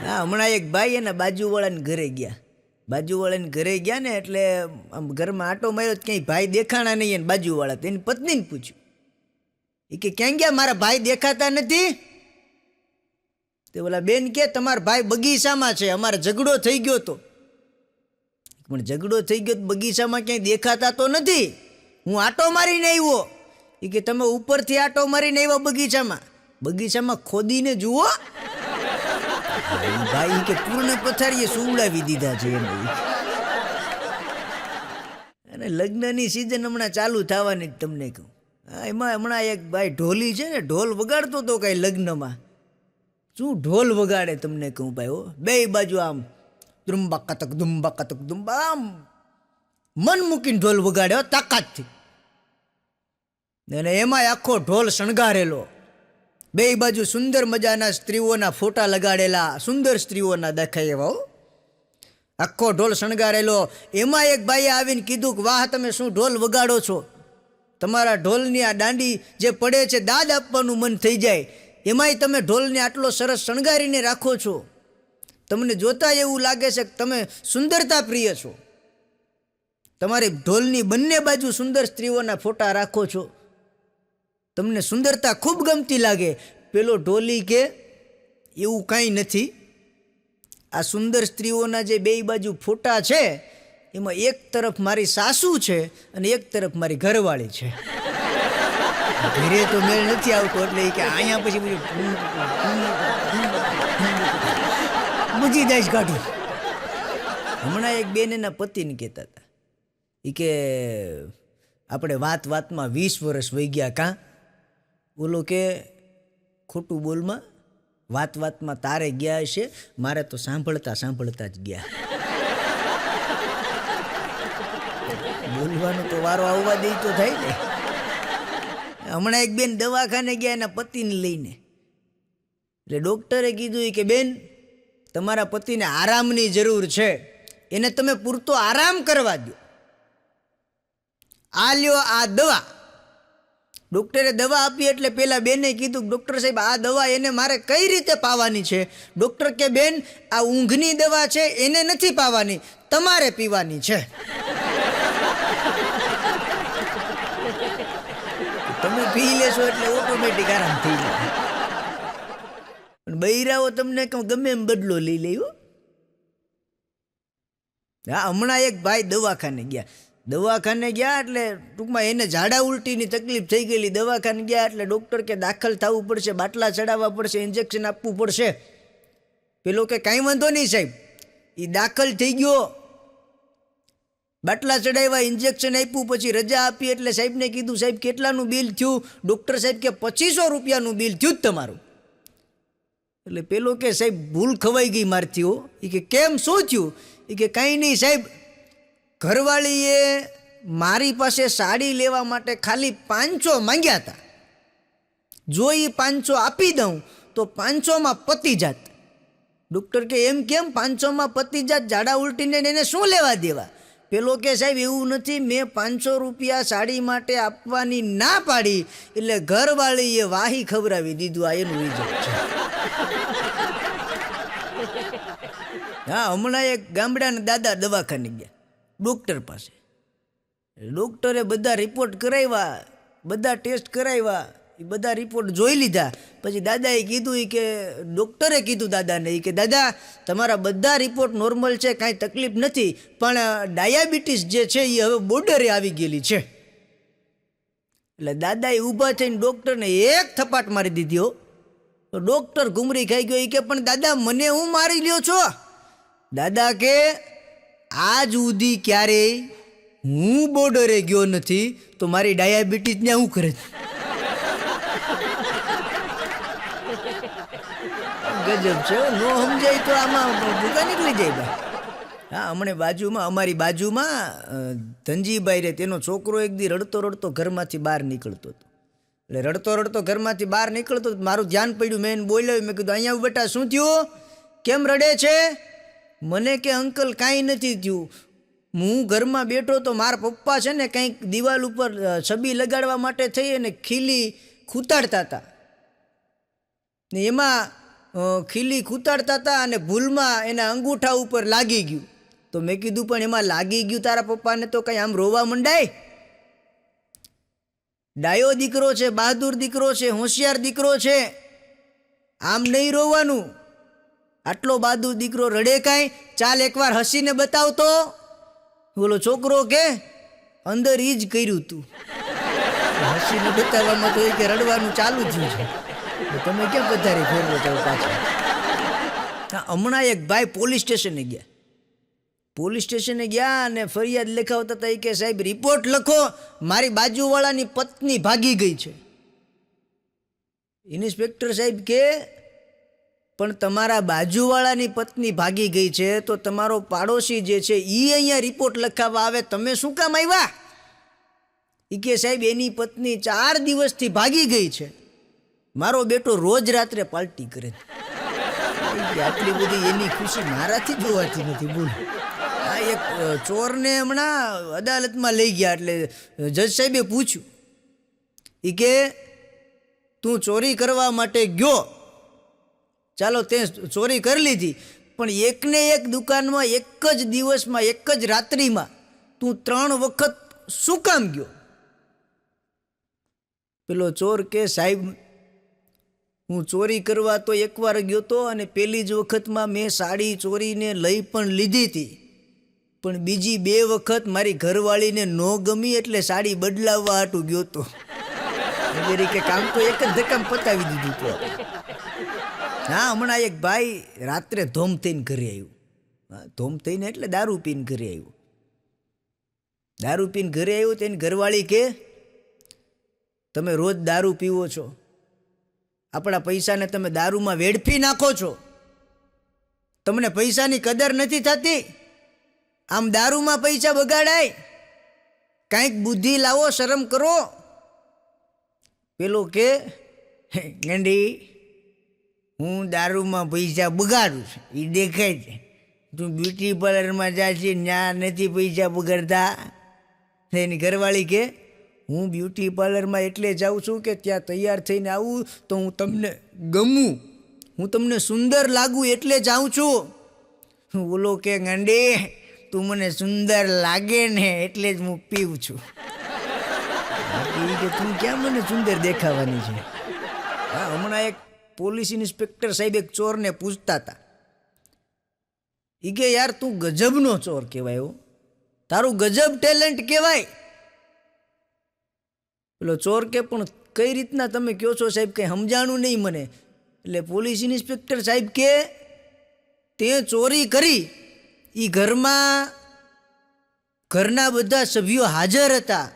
હા, હમણાં એક ભાઈ એના બાજુવાળાને ઘરે ગયા, બાજુવાળાને ઘરે ગયા ને એટલે આમ ઘરમાં આટો માર્યો તો ક્યાંય ભાઈ દેખાણા નહીં. એને બાજુવાળા તેની પત્નીને પૂછ્યું, એ કે ક્યાં ગયા, મારા ભાઈ દેખાતા નથી. તે ઓલા બેન કે તમારા ભાઈ બગીચામાં છે, અમારે ઝઘડો થઈ ગયો તો. પણ ઝઘડો થઈ ગયો બગીચામાં ક્યાંય દેખાતા તો નથી, હું આટો મારીને આવ્યો. એ કે તમે ઉપરથી આટો મારીને આવ્યા બગીચામાં, બગીચામાં ખોદીને જુઓ. ભાઈ કે પૂર્ણ પથારીએ સુવડાવી દીધા છે એને. અને લગ્નની સિઝન હમણાં ચાલુ થવાની તમને કહું. એમાં હમણાં એક ભાઈ ઢોલી છે ને, ઢોલ વગાડતો હતો કાંઈ લગ્નમાં. શું ઢોલ વગાડે તમને કહું ભાઈ. હો બે બાજુ આમ દુંબા કતક દુંબા કતક દુંબા, આમ મન મૂકીને ઢોલ વગાડ્યો તાકાતથી. અને એમાં આખો ઢોલ શણગારેલો, બે બાજુ સુંદર મજાના સ્ત્રીઓના ફોટા લગાડેલા, સુંદર સ્ત્રીઓના દેખાય એવા. આખો ઢોલ શણગારેલો. એમાં એક ભાઈએ આવીને કીધું કે વાહ તમે શું ઢોલ વગાડો છો, તમારા ઢોલની આ દાંડી જે પડે છે દાદ આપવાનું મન થઈ જાય, એમાંય તમે ઢોલને આટલો સરસ શણગારીને રાખો છો. તમને જોતા એવું લાગે છે કે તમે સુંદરતા પ્રિય છો. તમારી ઢોલની બંને બાજુ સુંદર સ્ત્રીઓના ફોટા રાખો છો, તમને સુંદરતા ખૂબ ગમતી લાગે. પેલો ઢોલી કે એવું કાંઈ નથી, આ સુંદર સ્ત્રીઓના જે બે બાજુ ફોટા છે એમાં એક તરફ મારી સાસુ છે અને એક તરફ મારી ઘરવાળી છે. ઘરે તો મેળ નથી આવતો એટલે કે અહીંયા પછી બુજી દાઈશ કાઢું. હમણાં એક બેન એના પતિને કહેતા હતા, એ કે આપણે વાત વાતમાં 20 વર્ષ વહી ગયા કાં. બોલો કે ખોટું બોલમાં વાત વાતમાં તારે ગયા હશે, મારે તો સાંભળતા સાંભળતા જ ગયા. બોલવાનો તો વારો આવવા દે તો થાય ને. હમણાં એક બેન દવાખાને ગયા એના પતિને લઈને, એટલે ડૉક્ટરે કીધું કે બેન તમારા પતિને આરામની જરૂર છે, એને તમે પૂરતો આરામ કરવા દો. આ લ્યો આ દવા. ડૉક્ટરે દવા આપી એટલે પેલા બેને કીધું ડૉક્ટર સાહેબ આ દવા એને મારે કઈ રીતે પાવાની છે. ડૉક્ટર કે બેન આ ઊંઘની દવા છે, એને નથી પાવાની, તમારે પીવાની છે. તમે પી લેશો એટલે ઓટોમેટિક આરામ થઈ જાય. પણ બૈરાઓ તમને કહું ગમે એમ બદલો લઈ લેવો. હા હમણાં એક ભાઈ દવાખાને ગયા એટલે ટૂંકમાં એને ઝાડા ઉલટીની તકલીફ થઈ ગયેલી. દવાખાને ગયા એટલે ડૉક્ટર કે દાખલ થવું પડશે, બાટલા ચડાવવા પડશે, ઇન્જેક્શન આપવું પડશે. પેલો કે કાંઈ વાંધો નહીં સાહેબ. એ દાખલ થઈ ગયો, બાટલા ચડાવ્યા, ઇન્જેક્શન આપ્યું, પછી રજા આપી એટલે સાહેબને કીધું સાહેબ કેટલાનું બિલ થયું. ડૉક્ટર સાહેબ કે 2500 રૂપિયાનું બિલ થયું જ તમારું. એટલે પેલો કે સાહેબ ભૂલ ખવાઈ ગઈ મારથી. હો એ કે કેમ શું થયું? એ કે કાંઈ નહીં સાહેબ, ઘરવાળીએ મારી પાસે સાડી લેવા માટે ખાલી 500 માંગ્યા હતા. જો એ 500 આપી દઉં તો 500માં પતી જાત. ડૉક્ટર કે એમ કેમ 500માં પતી જાત? ઝાડા ઉલટીને એને શું લેવા દેવા? પેલો કે સાહેબ એવું નથી, મેં 500 રૂપિયા સાડી માટે આપવાની ના પાડી એટલે ઘરવાળીએ વાહી ખવડાવી દીધું. આ એનું ઇજ્જત છે. હા હમણાં એક ગામડાના દાદા દવાખાને ગયા ડૉક્ટર પાસે. ડૉક્ટરે બધા રિપોર્ટ કરાવ્યા, બધા ટેસ્ટ કરાવ્યા, એ બધા રિપોર્ટ જોઈ લીધા. પછી દાદાએ કીધું કે ડૉક્ટરે કીધું દાદાને કે દાદા તમારા બધા રિપોર્ટ નોર્મલ છે, કાંઈ તકલીફ નથી, પણ ડાયાબિટીસ જે છે એ હવે બોર્ડરે આવી ગયેલી છે. એટલે દાદાએ ઊભા થઈને ડૉક્ટરને એક થપાટ મારી દીધી. હો તો ડૉક્ટર ઘૂમરી ખાઈ ગયો. કે પણ દાદા મને હું મારી લ્યો છો? દાદા કે આજ સુધી ક્યારેય હું બોર્ડરે ગયો નથી તો મારી ડાયાબિટીસ ને શું કરે? ગજબ છે. નો સમજાય તો આમાં ભૂકા નીકળી જાય ભાઈ. હા હમણાં અમારી બાજુમાં ધનજીભાઈ રે, તેનો છોકરો એક દી રડતો રડતો ઘરમાંથી બહાર નીકળતો હતો. એટલે રડતો રડતો ઘરમાંથી બહાર નીકળતો, મારું ધ્યાન પડ્યું, મેં એને બોલ્યો, મેં કીધું અહીંયા બેટા શું થયું, કેમ રડે છે? મને કે અંકલ કાંઈ નથી થયું, હું ઘરમાં બેઠો તો મારા પપ્પા છે ને કંઈક દિવાલ ઉપર છબી લગાડવા માટે થઈ અને ખીલી ખૂતાડતા હતા ને એમાં ખીલી ખૂતાડતા હતા અને ભૂલમાં એના અંગૂઠા ઉપર લાગી ગયું. તો મેં કીધું પણ એમાં લાગી ગયું તારા પપ્પાને તો કંઈ આમ રોવા મંડાય? ડાયો દીકરો છે, બહાદુર દીકરો છે, હોશિયાર દીકરો છે, આમ નહીં રોવાનું. આટલો બહાદુર દીકરો રડે કાંઈ? ચાલ એકવાર હસીને બતાવતો. બોલો છોકરો કે અંદર ઈ જ કર્યું તું. હસીને બતાવવામાં તો એ કે રડવાનું ચાલુ થયું છે. તમે કેમ પધારી ફેરવો છો પાછા? હમણાં એક ભાઈ પોલીસ સ્ટેશને ગયા અને ફરિયાદ લખાવતા હતા. કે સાહેબ રિપોર્ટ લખો, મારી બાજુવાળાની પત્ની ભાગી ગઈ છે. ઇન્સ્પેક્ટર સાહેબ કે પણ તમારા બાજુવાળાની પત્ની ભાગી ગઈ છે તો તમારો પાડોશી જે છે એ અહીંયા રિપોર્ટ લખાવવા આવે, તમે શું કામ આવ્યા? એ કે સાહેબ એની પત્ની 4 દિવસથી ભાગી ગઈ છે, મારો બેટો રોજ રાત્રે પાર્ટી કરે. આટલી બધી એની ખુશી મારાથી જોવાતી નથી. બોલ, આ એક ચોરને હમણાં અદાલતમાં લઈ ગયા એટલે જજ સાહેબે પૂછ્યું, એ કે તું ચોરી કરવા માટે ગયો, ચાલો તે ચોરી કરી લીધી, પણ એકને એક દુકાનમાં એક જ દિવસમાં એક જ રાત્રિમાં તું 3 વખત શું કામ ગયો? પેલો ચોર કે સાહેબ હું ચોરી કરવા તો એકવાર ગયો તો અને પહેલી જ વખતમાં મેં સાડી ચોરીને લઈ પણ લીધી હતી, પણ બીજી 2 વખત મારી ઘરવાળીને ન ગમી એટલે સાડી બદલાવવા હાટું ગયો તો. કે કામ તો એક જ ધક્કામાં પતાવી દીધું તો. હા, હમણાં એક ભાઈ રાત્રે ધોમ થઈને ઘરે આવ્યું. ધોમ થઈને એટલે દારૂ પીને ઘરે આવ્યું. દારૂ પીને ઘરે આવ્યું તો એની ઘરવાળી કે તમે રોજ દારૂ પીવો છો, આપણા પૈસાને તમે દારૂમાં વેડફી નાખો છો, તમને પૈસાની કદર નથી થતી, આમ દારૂમાં પૈસા બગાડાય, કાંઈક બુદ્ધિ લાવો, શરમ કરો. પેલો કે ગંડી હું દારૂમાં પૈસા બગાડું છું એ દેખાય છે, તું બ્યુટી પાર્લરમાં જાય છે ત્યાં નથી પૈસા બગાડતા. એની ઘરવાળી કે હું બ્યુટી પાર્લરમાં એટલે જાઉં છું કે ત્યાં તૈયાર થઈને આવું તો હું તમને ગમું, હું તમને સુંદર લાગું એટલે જાઉં છું. બોલો કે ગાંડી તું મને સુંદર લાગે ને એટલે જ હું પીવું છું. કે તું ક્યાં મને સુંદર દેખાવાની છે? હા, હમણાં એક પોલીસ ઇન્સ્પેક્ટર સાહેબ એક ચોરને પૂછતા હતા. એ કે યાર તું ગજબનો ચોર કહેવાય, હો, તારું ગજબ ટેલેન્ટ કહેવાય. પેલો ચોર કે પણ કઈ રીતના તમે કહો છો સાહેબ, કંઈ સમજાણું નહીં મને. એટલે પોલીસ ઇન્સ્પેક્ટર સાહેબ કે તે ચોરી કરી, એ ઘરના બધા સભ્યો હાજર હતા,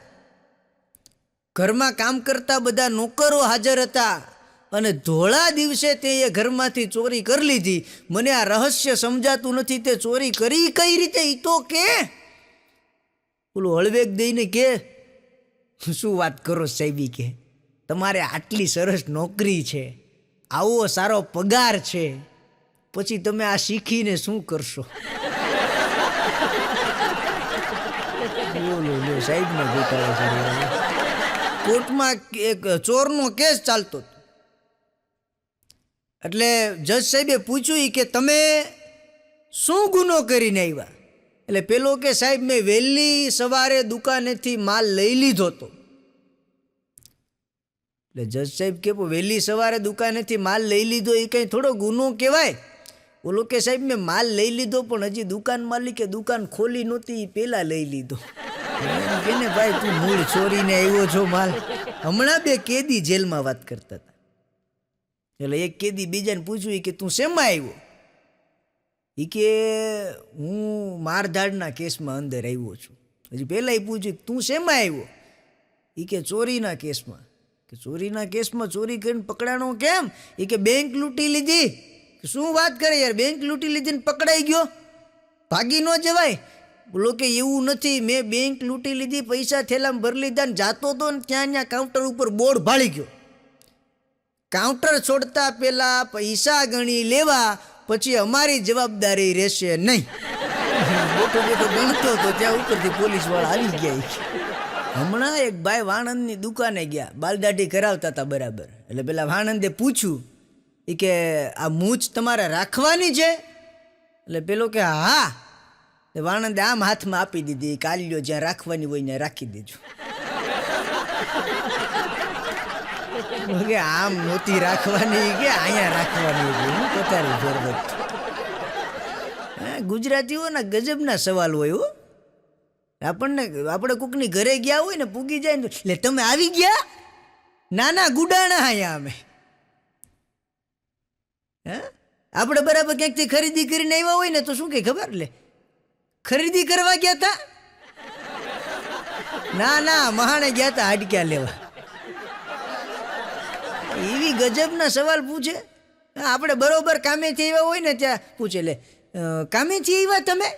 ઘરમાં કામ કરતા બધા નોકરો હાજર હતા અને ધોળા દિવસે તે એ ઘરમાંથી ચોરી કરી લીધી. મને આ રહસ્ય સમજાતું નથી, તે ચોરી કરી કઈ રીતે? એ તો કે પેલું હળવેક દઈને કે શું વાત કરો સાહેબી, કે તમારે આટલી સરસ નોકરી છે, આવો સારો પગાર છે, પછી તમે આ શીખીને શું કરશો? બોલો લો, સાહેબને ગોટાળો છે. કોર્ટમાં એક ચોરનો કેસ ચાલતો હતો એટલે જજ સાહેબે પૂછ્યું કે તમે શું ગુનો કરીને આવ્યા? એટલે પેલો કે સાહેબ મેં વહેલી સવારે દુકાનેથી માલ લઈ લીધો હતો. એટલે જજ સાહેબ કે વહેલી સવારે દુકાનેથી માલ લઈ લીધો એ કંઈ થોડો ગુનો કહેવાય? બોલો કે સાહેબ મેં માલ લઈ લીધો પણ હજી દુકાન માલિકે દુકાન ખોલી નહોતી, એ પહેલાં લઈ લીધો. કેને ભાઈ તું મૂળ ચોરીને આવ્યો છો માલ? હમણાં 2 કેદી જેલમાં વાત કરતા હતા. એટલે એક કેદી બીજાને પૂછ્યું કે તું શેમાં આવ્યો? એ કે હું મારધાડના કેસમાં અંદર આવ્યો છું. હજી પહેલાં એ પૂછ્યું તું શેમાં આવ્યો? એ કે ચોરીના કેસમાં. કે ચોરીના કેસમાં ચોરી કરીને પકડાણો કેમ? એ કે બેંક લૂંટી લીધી. શું વાત કરે યાર, બેંક લૂંટી લીધી ને પકડાઈ ગયો, ભાગી ન જવાય? બોલો કે એવું નથી, મેં બેંક લૂંટી લીધી, પૈસા થેલામાં ભરી લીધા ને જાતો હતો ને ત્યાં કાઉન્ટર ઉપર બોર્ડ ભાળી ગયો, કાઉન્ટર છોડતા પહેલા પૈસા ગણી લેવા, પછી અમારી જવાબદારી રહેશે નહીં. બેઠો બેઠો ગણતો હતો ત્યાં ઉપરથી પોલીસવાળા આવી ગયા. હમણાં એક ભાઈ વાણંદની દુકાને ગયા, બાલદાઢી કરાવતા હતા બરાબર. એટલે પેલા વાણંદે પૂછ્યું કે આ મૂછ તમારે રાખવાની છે? એટલે પેલો કે હા. વાણંદે આમ હાથમાં આપી દીધી, કાલ્યો જ્યાં રાખવાની હોય ત્યાં રાખી દેજો. કે આમ નહોતી રાખવાની કે અહીંયા રાખવાની, હું પતારી ફેરવત. ગુજરાતીઓના ગજબના સવાલ હોય હો. આપણે કોકની ઘરે ગયા હોય ને, પૂગી જાય ને, એટલે તમે આવી ગયા? નાના ગુડાણા અહીંયા અમે. આપણે બરાબર ક્યાંકથી ખરીદી કરીને આવ્યા હોય ને તો શું કે ખબર, લે ખરીદી કરવા ગયા હતા? ના મહાણે ગયા હતા હાડક્યા લેવા. એવી ગજબના સવાલ પૂછે. આપણે બરોબર કામેથી આવ્યા હોય ને ત્યાં પૂછે, લે કામેથી આવ્યા તમે?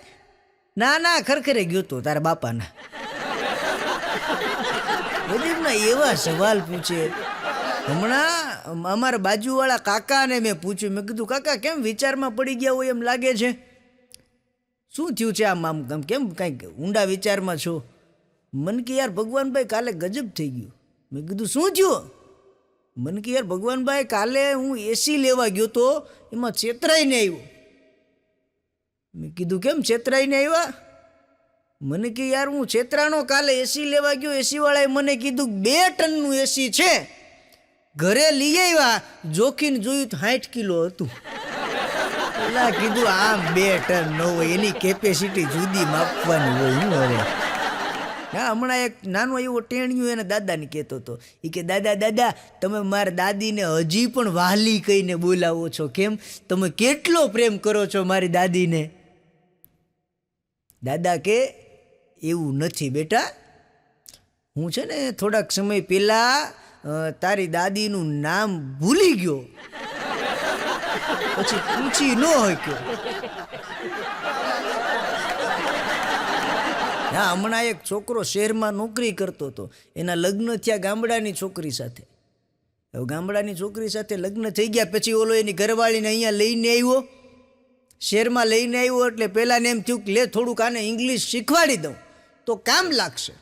ના ખરખરે ગયો તો તારા બાપાના. ગજબના એવા સવાલ પૂછે. હમણાં અમારા બાજુવાળા કાકાને મેં પૂછ્યું, મેં કીધું કાકા કેમ વિચારમાં પડી ગયા હોય એમ લાગે છે, શું થયું છે આમ કેમ કાંઈક ઊંડા વિચારમાં છો? મને કે યાર ભગવાનભાઈ કાલે ગજબ થઈ ગયું. મેં કીધું શું થયું? મને કે યાર ભગવાનભાઈ કાલે હું એસી લેવા ગયો તો એમાં છેતરાઈને આવ્યો. મેં કીધું કેમ છેતરાઈને આવ્યા? મને કે યાર હું છેતરાનો, કાલે એસી લેવા ગયો, એસીવાળાએ મને કીધું 2 ટનનું એસી છે, ઘરે લઈ આવ્યા, જોખીને જોયું તો 60 કિલો હતું. પેલા કીધું આમ 2 ટન ન હોય, એની કેપેસિટી જુદી માપવાની હોય. હું હવે હમણાં એક નાનો એવો ટેણિયું એને દાદાને કહેતો હતો. એ કે દાદા તમે મારા દાદીને હજી પણ વહાલી કહીને બોલાવો છો, કેમ? તમે કેટલો પ્રેમ કરો છો મારી દાદીને. દાદા કે એવું નથી બેટા, હું છે ને થોડાક સમય પહેલા તારી દાદીનું નામ ભૂલી ગયો, પછી પૂછી ન શક્યો. હમણાં એક છોકરો શહેરમાં નોકરી કરતો હતો, એના લગ્ન થયા ગામડાની છોકરી સાથે. હવે ગામડાની છોકરી સાથે લગ્ન થઈ ગયા પછી ઓલો એની ઘરવાળીને અહીંયા લઈને આવ્યો, શહેરમાં લઈને આવ્યો. એટલે પહેલાંને એમ થયું કે લે થોડુંક આને ઇંગ્લિશ શીખવાડી દઉં તો કામ લાગશે,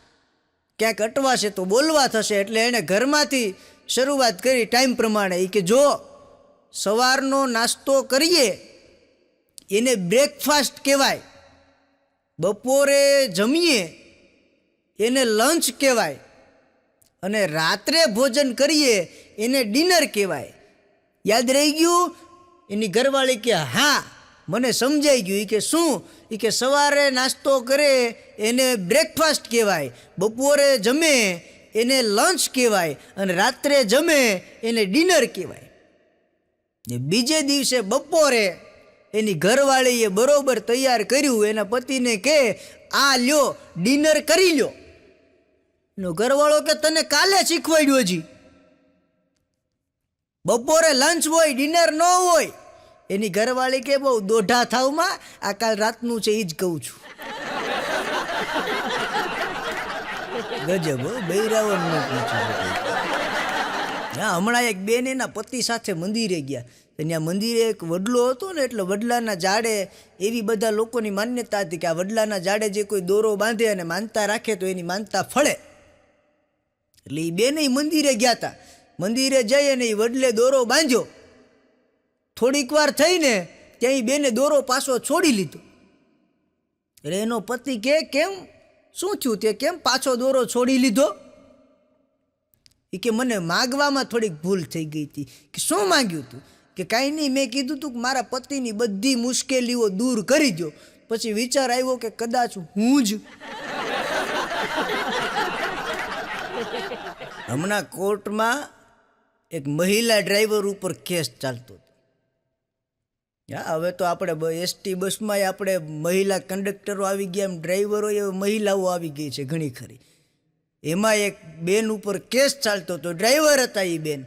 ક્યાંક અટવાશે તો બોલવા થશે. એટલે એણે ઘરમાંથી શરૂઆત કરી ટાઈમ પ્રમાણે. એ કે જો સવારનો નાસ્તો કરીએ એને બ્રેકફાસ્ટ કહેવાય, બપોરે જમીએ એને લંચ કહેવાય, અને રાત્રે ભોજન કરીએ એને ડિનર કહેવાય. યાદ રહી ગયું? એની ઘરવાળી કે હા મને સમજાઈ ગયું. એ કે શું? એ કે સવારે નાસ્તો કરે એને બ્રેકફાસ્ટ કહેવાય, બપોરે જમે એને લંચ કહેવાય, અને રાત્રે જમે એને ડિનર કહેવાય. ને બીજે દિવસે બપોરે એની ઘરવાળીએ બરોબર તૈયાર કર્યું, એના પતિને કે આ લ્યો ડિનર કરી લ્યો. એનો ઘરવાળો કે તને કાલે શીખવાડ્યું, હજી બપોરે લંચ હોય ડિનર ન હોય. એની ઘરવાળી કે બહુ દોઢા થાવમાં, આ કાલ રાતનું છે એ જ કહું છું. ગજબ બૈરાવન ન પૂછ્યું. હમણાં એક બેન એના પતિ સાથે મંદિરે ગયા. ત્યાં મંદિરે એક વડલો હતો ને, એટલે વડલાના ઝાડે એવી બધા લોકોની માન્યતા હતી કે આ વડલાના ઝાડે જે કોઈ દોરો બાંધે અને માનતા રાખે તો એની માનતા ફળે. એટલે એ બેને મંદિરે ગયા હતા. મંદિરે જઈ અને એ વડલે દોરો બાંધ્યો. થોડીક વાર થઈને ત્યાં એ બેને દોરો પાછો છોડી લીધો. એટલે એનો પતિ કે કેમ, શું થયું? તે કેમ પાછો દોરો છોડી લીધો? એ કે મને માગવામાં થોડીક ભૂલ થઈ ગઈ હતી. કે શું માગ્યું તું? કે કાંઈ નહીં, મેં કીધું તું કે મારા પતિની બધી મુશ્કેલીઓ દૂર કરી દો. પછી વિચાર આવ્યો કે કદાચ હું જ. હમણાં કોર્ટમાં એક મહિલા ડ્રાઈવર ઉપર કેસ ચાલતો હતો. હવે તો આપણે એસટી બસમાં આપણે મહિલા કંડક્ટરો આવી ગયા, એમ ડ્રાઈવરો એ મહિલાઓ આવી ગઈ છે ઘણી ખરી. એમાં એક બેન ઉપર કેસ ચાલતો હતો, ડ્રાઈવર હતા એ બેન.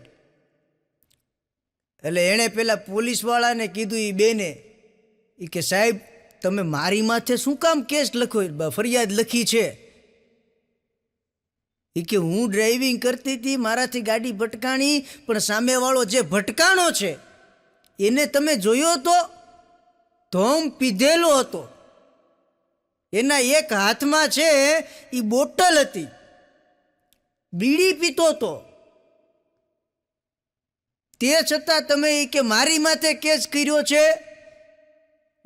એટલે એણે પેલા પોલીસવાળાને કીધું, એ બેને, એ કે સાહેબ તમે મારી માથે શું કામ કેસ લખો, ફરિયાદ લખી છે? એ કે હું ડ્રાઇવિંગ કરતી હતી, મારાથી ગાડી ભટકાણી, પણ સામેવાળો જે ભટકાણો છે એને તમે જોયો તો ધોમ પીધેલો હતો. એના એક હાથમાં છે એ બોટલ હતી, બીડી પીતો હતો. તે છતાં તમે એ કે મારી માથે કેસ કર્યો છે.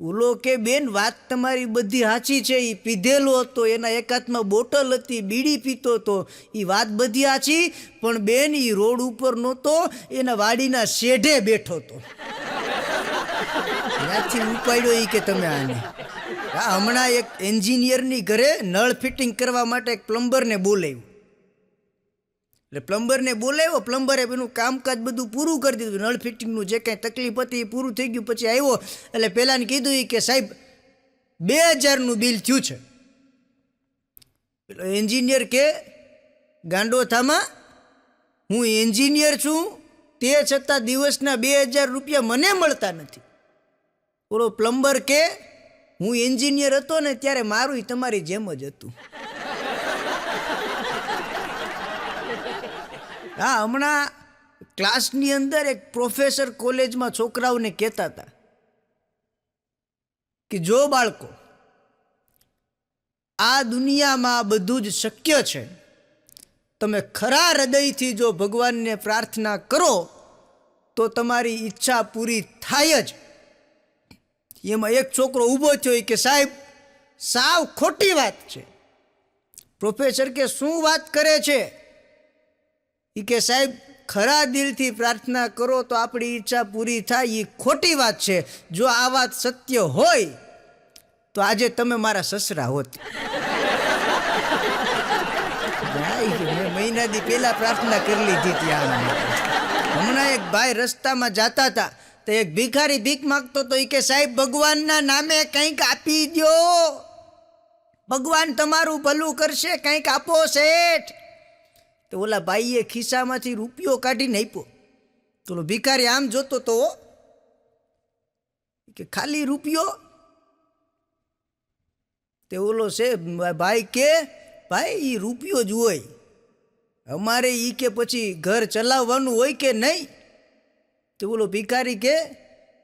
ઓલો કે બેન વાત તમારી બધી સાચી છે, એ પીધેલો હતો, એના એક હાથમાં બોટલ હતી, બીડી પીતો હતો, એ વાત બધી સાચી, પણ બેન એ રોડ ઉપર નહોતો, એના વાડીના શેઢે બેઠો હતો. ત્યાંથી ઉપાડ્યો એ કે તમે આને. હમણાં એક એન્જિનિયરની ઘરે નળ ફિટિંગ કરવા માટે એક પ્લમ્બરને બોલાવ્યો. એટલે પ્લમ્બરને બોલાવ્યો, પ્લમ્બરે એનું કામકાજ બધું પૂરું કરી દીધું, નળ ફિટિંગનું જે કાંઈ તકલીફ હતી એ પૂરું થઈ ગયું. પછી આવ્યો એટલે પહેલાંને કીધું કે સાહેબ 2000નું બિલ થયું છે. પેલો એન્જિનિયર કે ગાંડો થામા, હું એન્જિનિયર છું, તે છતાં દિવસના 2000 રૂપિયા મને મળતા નથી. ઓલો પ્લમ્બર કે હું એન્જિનિયર હતો ને ત્યારે મારું તમારી જેમ જ હતું. હા, હમણાં ક્લાસની અંદર એક પ્રોફેસર કોલેજમાં છોકરાઓને કહેતા હતા કે જો બાળકો, આ દુનિયામાં બધું જ શક્ય છે, તમે ખરા હૃદયથી જો ભગવાનને પ્રાર્થના કરો તો તમારી ઈચ્છા પૂરી થાય જ. એમાં એક છોકરો ઊભો થયો કે સાહેબ સાવ ખોટી વાત છે. પ્રોફેસર કે શું વાત કરે છે? એ કે સાહેબ ખરા દિલથી પ્રાર્થના કરો તો આપણી ઈચ્છા પૂરી થાય, એ ખોટી વાત છે. જો આ વાત સત્ય હોય તો આજે તમે મારા સસરા હોત. મેં મહિના દી પહેલા પ્રાર્થના કરી લીધી ત્યાં. હમણાં એક ભાઈ રસ્તામાં જતા હતા તો એક ભિખારી ભીખ માંગતો તો, એ કે સાહેબ ભગવાનના નામે કંઈક આપી દો, ભગવાન તમારું ભલું કરશે, કંઈક આપો શેઠ. તો ઓલા ભાઈએ ખિસ્સામાંથી રૂપિયો કાઢીને આપ્યો. તો ઓલો ભિખારી આમ જોતો તો કે ખાલી રૂપિયો. તે ઓલો છે ભાઈ કે ભાઈ એ રૂપિયો જ હોય, અમારે એ કે પછી ઘર ચલાવવાનું હોય કે નહીં. તો બોલો ભિખારી કે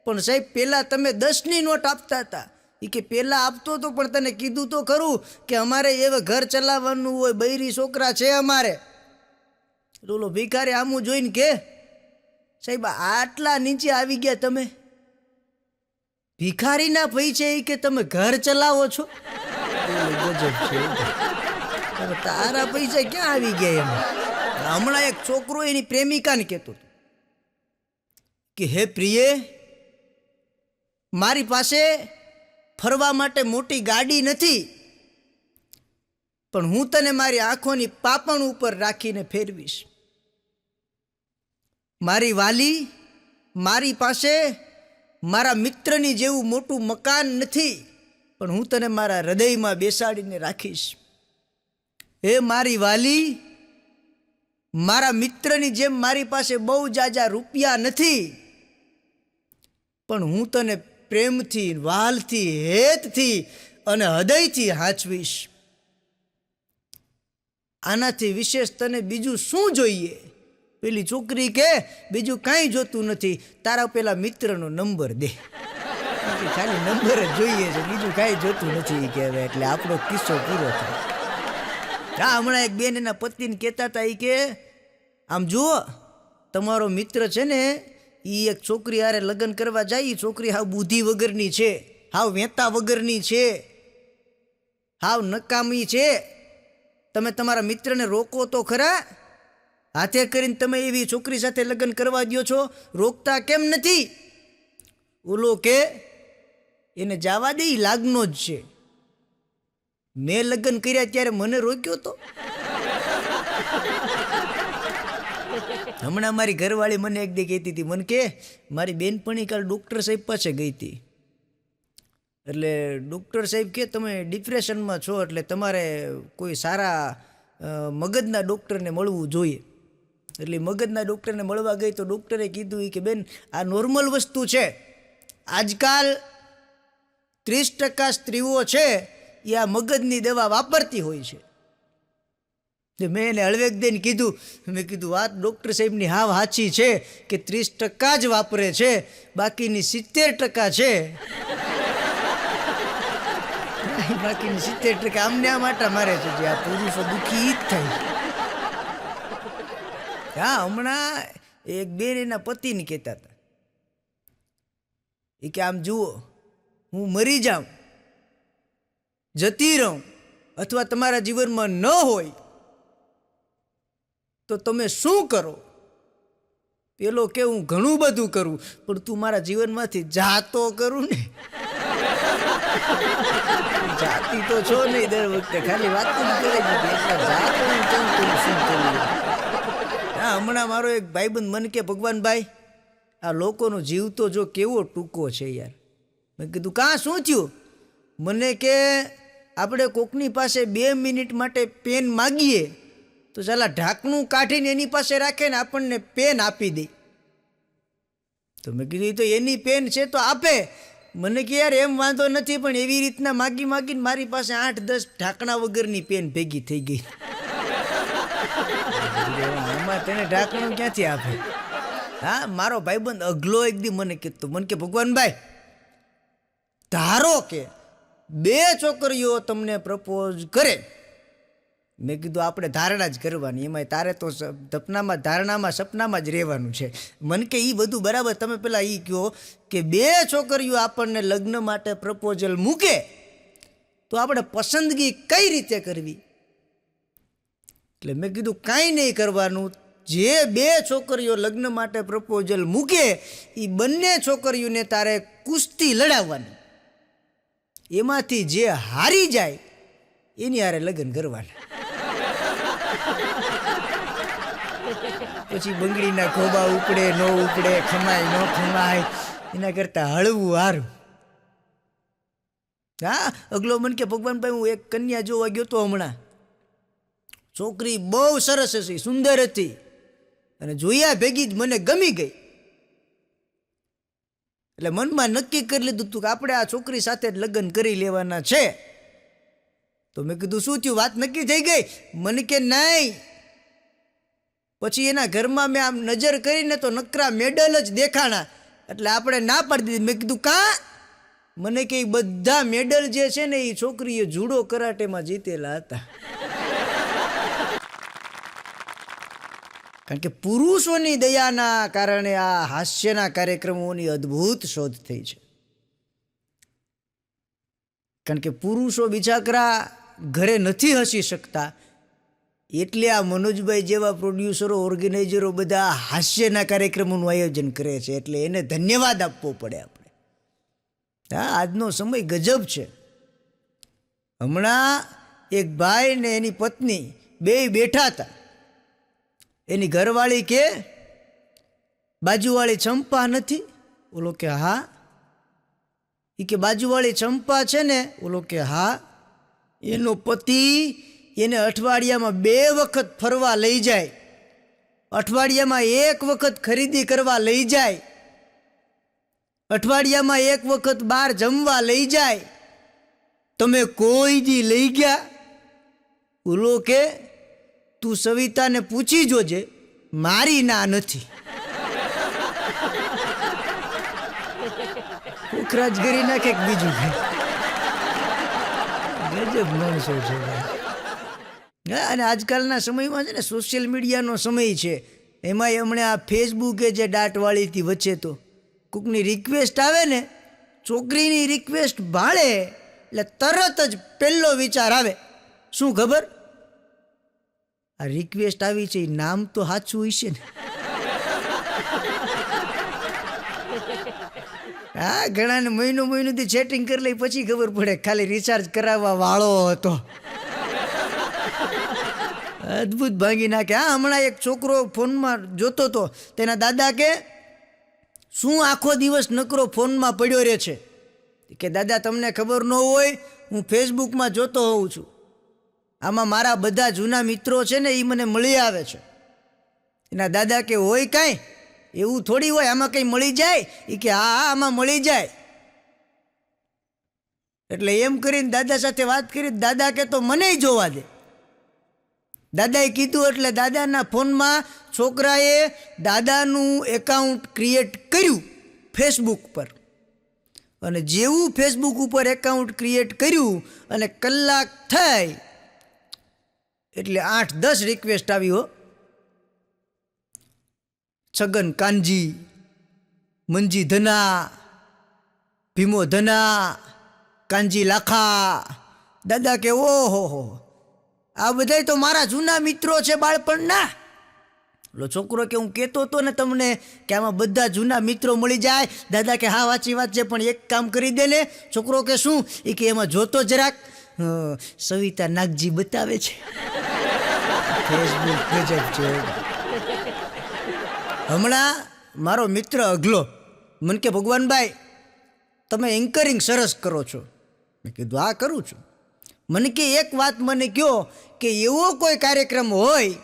પણ સાહેબ પહેલાં તમે 10ની નોટ આપતા હતા. એ કે પહેલાં આપતો હતો પણ તને કીધું તો ખરું કે અમારે એવા ઘર ચલાવવાનું હોય, બૈરી છોકરા છે અમારે. બોલો ભિખારી આમું જોઈને કે સાહેબ આટલા નીચે આવી ગયા તમે, ભિખારીના પૈસે એ કે તમે ઘર ચલાવો છો? ગજબ છે, તારા પૈસા ક્યાં આવી ગયા એમ. હમણાં એક છોકરો એની પ્રેમિકાને કહેતો હતો કે હે પ્રિયે, મારી પાસે ફરવા માટે મોટી ગાડી નથી, પણ હું તને મારી આંખોની પાપણ ઉપર રાખીને ફેરવીશ. મારી વાલી, મારી પાસે મારા મિત્રની જેવું મોટું મકાન નથી, પણ હું તને મારા હૃદયમાં બેસાડીને રાખીશ. હે મારી વાલી, મારા મિત્રની જેમ મારી પાસે બહુ જાજા રૂપિયા નથી, પણ હું તને પ્રેમથી, વાલથી, હેતથી અને હૃદયથી હાચવીશ. આનાથી વિશેષ તને બીજું શું જોઈએ? પેલી છોકરી કે બીજું કાંઈ જોતું નથી, તારા પેલા મિત્રનો નંબર દે. ખાલી નંબર જ જોઈએ છે, બીજું કાંઈ જોતું નથી કે. એટલે આપણો કિસ્સો પૂરો થાય. હા, હમણાં એક બેન એના પતિને કહેતા હતા, એ કે આમ જુઓ, તમારો મિત્ર છે ને એ એક છોકરી હારે લગ્ન કરવા જાય, એ છોકરી હાવ બુદ્ધિ વગરની છે, હાવ વેતા વગરની છે, હાવ નકામી છે. તમે તમારા મિત્રને રોકો તો ખરા. હાથે કરીને તમે એવી છોકરી સાથે લગ્ન કરવા દો છો, રોકતા કેમ નથી? ઓલો કે એને જવા દે, એ લાગનો જ છે. મેં લગ્ન કર્યા ત્યારે મને રોક્યો તો. હમણાં મારી ઘરવાળી મને એક દી કહેતી હતી, મને કે મારી બેનપણી કાલ ડૉક્ટર સાહેબ પાસે ગઈ હતી. એટલે ડૉક્ટર સાહેબ કે તમે ડિપ્રેશનમાં છો, એટલે તમારે કોઈ સારા મગજના ડૉક્ટરને મળવું જોઈએ. એટલે મગજના ડૉક્ટરને મળવા ગઈ તો ડૉક્ટરે કીધું કે બેન આ નોર્મલ વસ્તુ છે, આજકાલ 30% સ્ત્રીઓ છે એ આ મગજની દવા વાપરતી હોય છે. મેં એને હળવેક દઈને કીધું, મેં કીધું વાત ડૉક્ટર સાહેબની હાવ સાચી છે કે 30% જ વાપરે છે, બાકીની 70% છે. બાકીની 70% આમને આ માટે મારે છે, જે આ પુરુષો દુઃખી જ થાય. હા, હમણાં એક બેન એના પતિને કહેતા હતા, એ કે આમ જુઓ, હું મરી જાઉં, જતી રહું અથવા તમારા જીવનમાં ન હોય તો તમે શું કરો? પેલો કે હું ઘણું બધું કરું, પણ તું મારા જીવનમાંથી જાતો કરું ને. જાતી તો છો નહીં, દર વખતે ખાલી વાત જ કરી દીધી એટલે જાતો હું કેમ કરું, શું કરું? હા, હમણાં મારો એક ભાઈબંધ મને કે ભગવાનભાઈ, આ લોકોનો જીવ તો જો કેવો ટૂંકો છે યાર. મેં કીધું કાં શું થયું? મને કે આપણે કોકની પાસે 2 મિનિટ માટે પેન માગીએ તો ચાલા ઢાંકણું કાઢીને એની પાસે રાખે ને આપણને પેન આપી દે. તો મેં કીધું તો એની પેન છે તો આપે. મને કે યાર એમ વાંધો નથી, પણ એવી રીતના માગી માગીને મારી પાસે 8-10 ઢાંકણા વગરની પેન ભેગી થઈ ગઈ. આમાં તેને ઢાંકણું ક્યાંથી આપે? હા, મારો ભાઈબંધ અગલો એક દી મને કીધું, મને કે ભગવાનભાઈ, ધારો કે 2 છોકરીઓ તમને પ્રપોઝ કરે. મેં કીધું આપણે ધારણા જ કરવાની, એમાં તારે તો ધારણામાં સપનામાં જ રહેવાનું છે. મને કે એ બધું બરાબર, તમે પેલા એ કહો કે 2 છોકરીઓ આપણને લગ્ન માટે પ્રપોઝલ મૂકે તો આપણે પસંદગી કઈ રીતે કરવી? એટલે મેં કીધું કાંઈ નહીં કરવાનું, જે 2 છોકરીઓ લગ્ન માટે પ્રપોઝલ મૂકે એ બંને છોકરીઓને તારે કુસ્તી લડાવવાની, એમાંથી જે હારી જાય એની હારે લગ્ન કરવાના. પછી બંગડીના ખોબા ઉપડે ન ઉપડે, ખમાય ન ખમાય, એના કરતા હળવું હારું. હા, અગલો મન કે ભગવાનભાઈ, હું એક કન્યા જોવા ગયો તો હમણાં. છોકરી બહુ સરસ હતી, સુંદર હતી, અને જોયા ભેગી જ મને ગમી ગઈ. એટલે મનમાં નક્કી કરી લીધું હતું કે આપણે આ છોકરી સાથે જ લગ્ન કરી લેવાના છે. તો મેં કીધું શું થયું, વાત નક્કી થઈ ગઈ? મને કે નહીં. પછી એના ઘરમાં મેં આમ નજર કરીને તો નકરા મેડલ જ દેખાણા, એટલે આપણે ના પાડી દીધી. મેં કીધું કાં? મને કે બધા મેડલ જે છે ને એ છોકરીએ જુડો કરાટેમાં જીતેલા હતા. કારણ કે પુરુષોની દયાના કારણે આ હાસ્યના કાર્યક્રમોની અદ્ભુત શોધ થઈ છે. કારણ કે પુરુષો બિચારા ઘરે નથી હસી શકતા, એટલે આ મનોજભાઈ જેવા પ્રોડ્યુસરો, ઓર્ગેનાઇઝરો બધા હાસ્યના કાર્યક્રમોનું આયોજન કરે છે, એટલે એને ધન્યવાદ આપવો પડે આપણે. હા, આજનો સમય ગજબ છે. હમણાં એક ભાઈ ને એની પત્ની બેય બેઠા હતા. એની ઘરવાળી કે બાજુવાળી ચંપા નથી? ઓલો કે હા. એ કે બાજુવાળી ચંપા છે ને? ઓલો કે હા. એનો પતિ એને અઠવાડિયામાં 2 વખત ફરવા લઈ જાય, અઠવાડિયામાં 1 વખત ખરીદી કરવા લઈ જાય, અઠવાડિયામાં 1 વખત બહાર જમવા લઈ જાય. તમે કોઈ દી લઈ ગયા? ઓલો કે તું સવિતાને પૂછી જોજે, મારી ના નથી. ઉખરાજ કરી નાખે બીજું ગજબ માણસો છે. અને આજકાલના સમયમાં છે ને સોશિયલ મીડિયાનો સમય છે, એમાં હમણાં આ ફેસબુકે જે દાટવાળી હતી વચ્ચે, તો કોકની રિક્વેસ્ટ આવે ને, છોકરીની રિક્વેસ્ટ ભાળે એટલે તરત જ પહેલો વિચાર આવે શું ખબર? આ રિક્વેસ્ટ આવી છે, નામ તો સાચું હોય છે ને. હા, ઘણાને મહિનોથી સેટિંગ કરી લઈ, પછી ખબર પડે ખાલી રિચાર્જ કરાવવા વાળો હતો. અદ્ભુત ભાંગી નાખે. હા, હમણાં એક છોકરો ફોનમાં જોતો હતો, તેના દાદા કે શું આખો દિવસ નકરો ફોનમાં પડ્યો રહે છે? કે દાદા તમને ખબર ન હોય, હું ફેસબુકમાં જોતો હોઉં છું, આમાં મારા બધા જૂના મિત્રો છે ને એ મને મળી આવે છે. એના દાદા કે હોય કાંઈ, એવું થોડી હોય, આમાં કંઈ મળી જાય? એ કે હા, આમાં મળી જાય. એટલે એમ કરીને દાદા સાથે વાત કરી, દાદા કે તો મને જોવા દે. દાદાએ કીધું એટલે દાદાના ફોનમાં છોકરાએ દાદાનું એકાઉન્ટ ક્રિએટ કર્યું ફેસબુક પર, અને જેવું ફેસબુક ઉપર એકાઉન્ટ ક્રિએટ કર્યું અને કલાક થઈ એટલે 8-10 રિક્વેસ્ટ આવી હો. છગન કાનજી, મંજી ધના, ભીમો ધના, કાંજી લાખા, દાદા કે ઓહો હો, આ બધા તો મારા જૂના મિત્રો છે બાળપણના. લો છોકરો કે હું કહેતો હતો ને તમને કે આમાં બધા જૂના મિત્રો મળી જાય. દાદા કે હા વાંચી વાત છે, પણ એક કામ કરી દે ને. છોકરો કે શું? એ કે એમાં જોતો જરાક, સવિતા નાગજી બતાવે છે. ફેસબુક ગજબ છે. હમણાં મારો મિત્ર અગલો મને કે ભગવાનભાઈ તમે એન્કરિંગ સરસ કરો છો. મેં કીધું હા કરું છું. મને કે એક વાત મને કહો કે એવો કોઈ કાર્યક્રમ હોય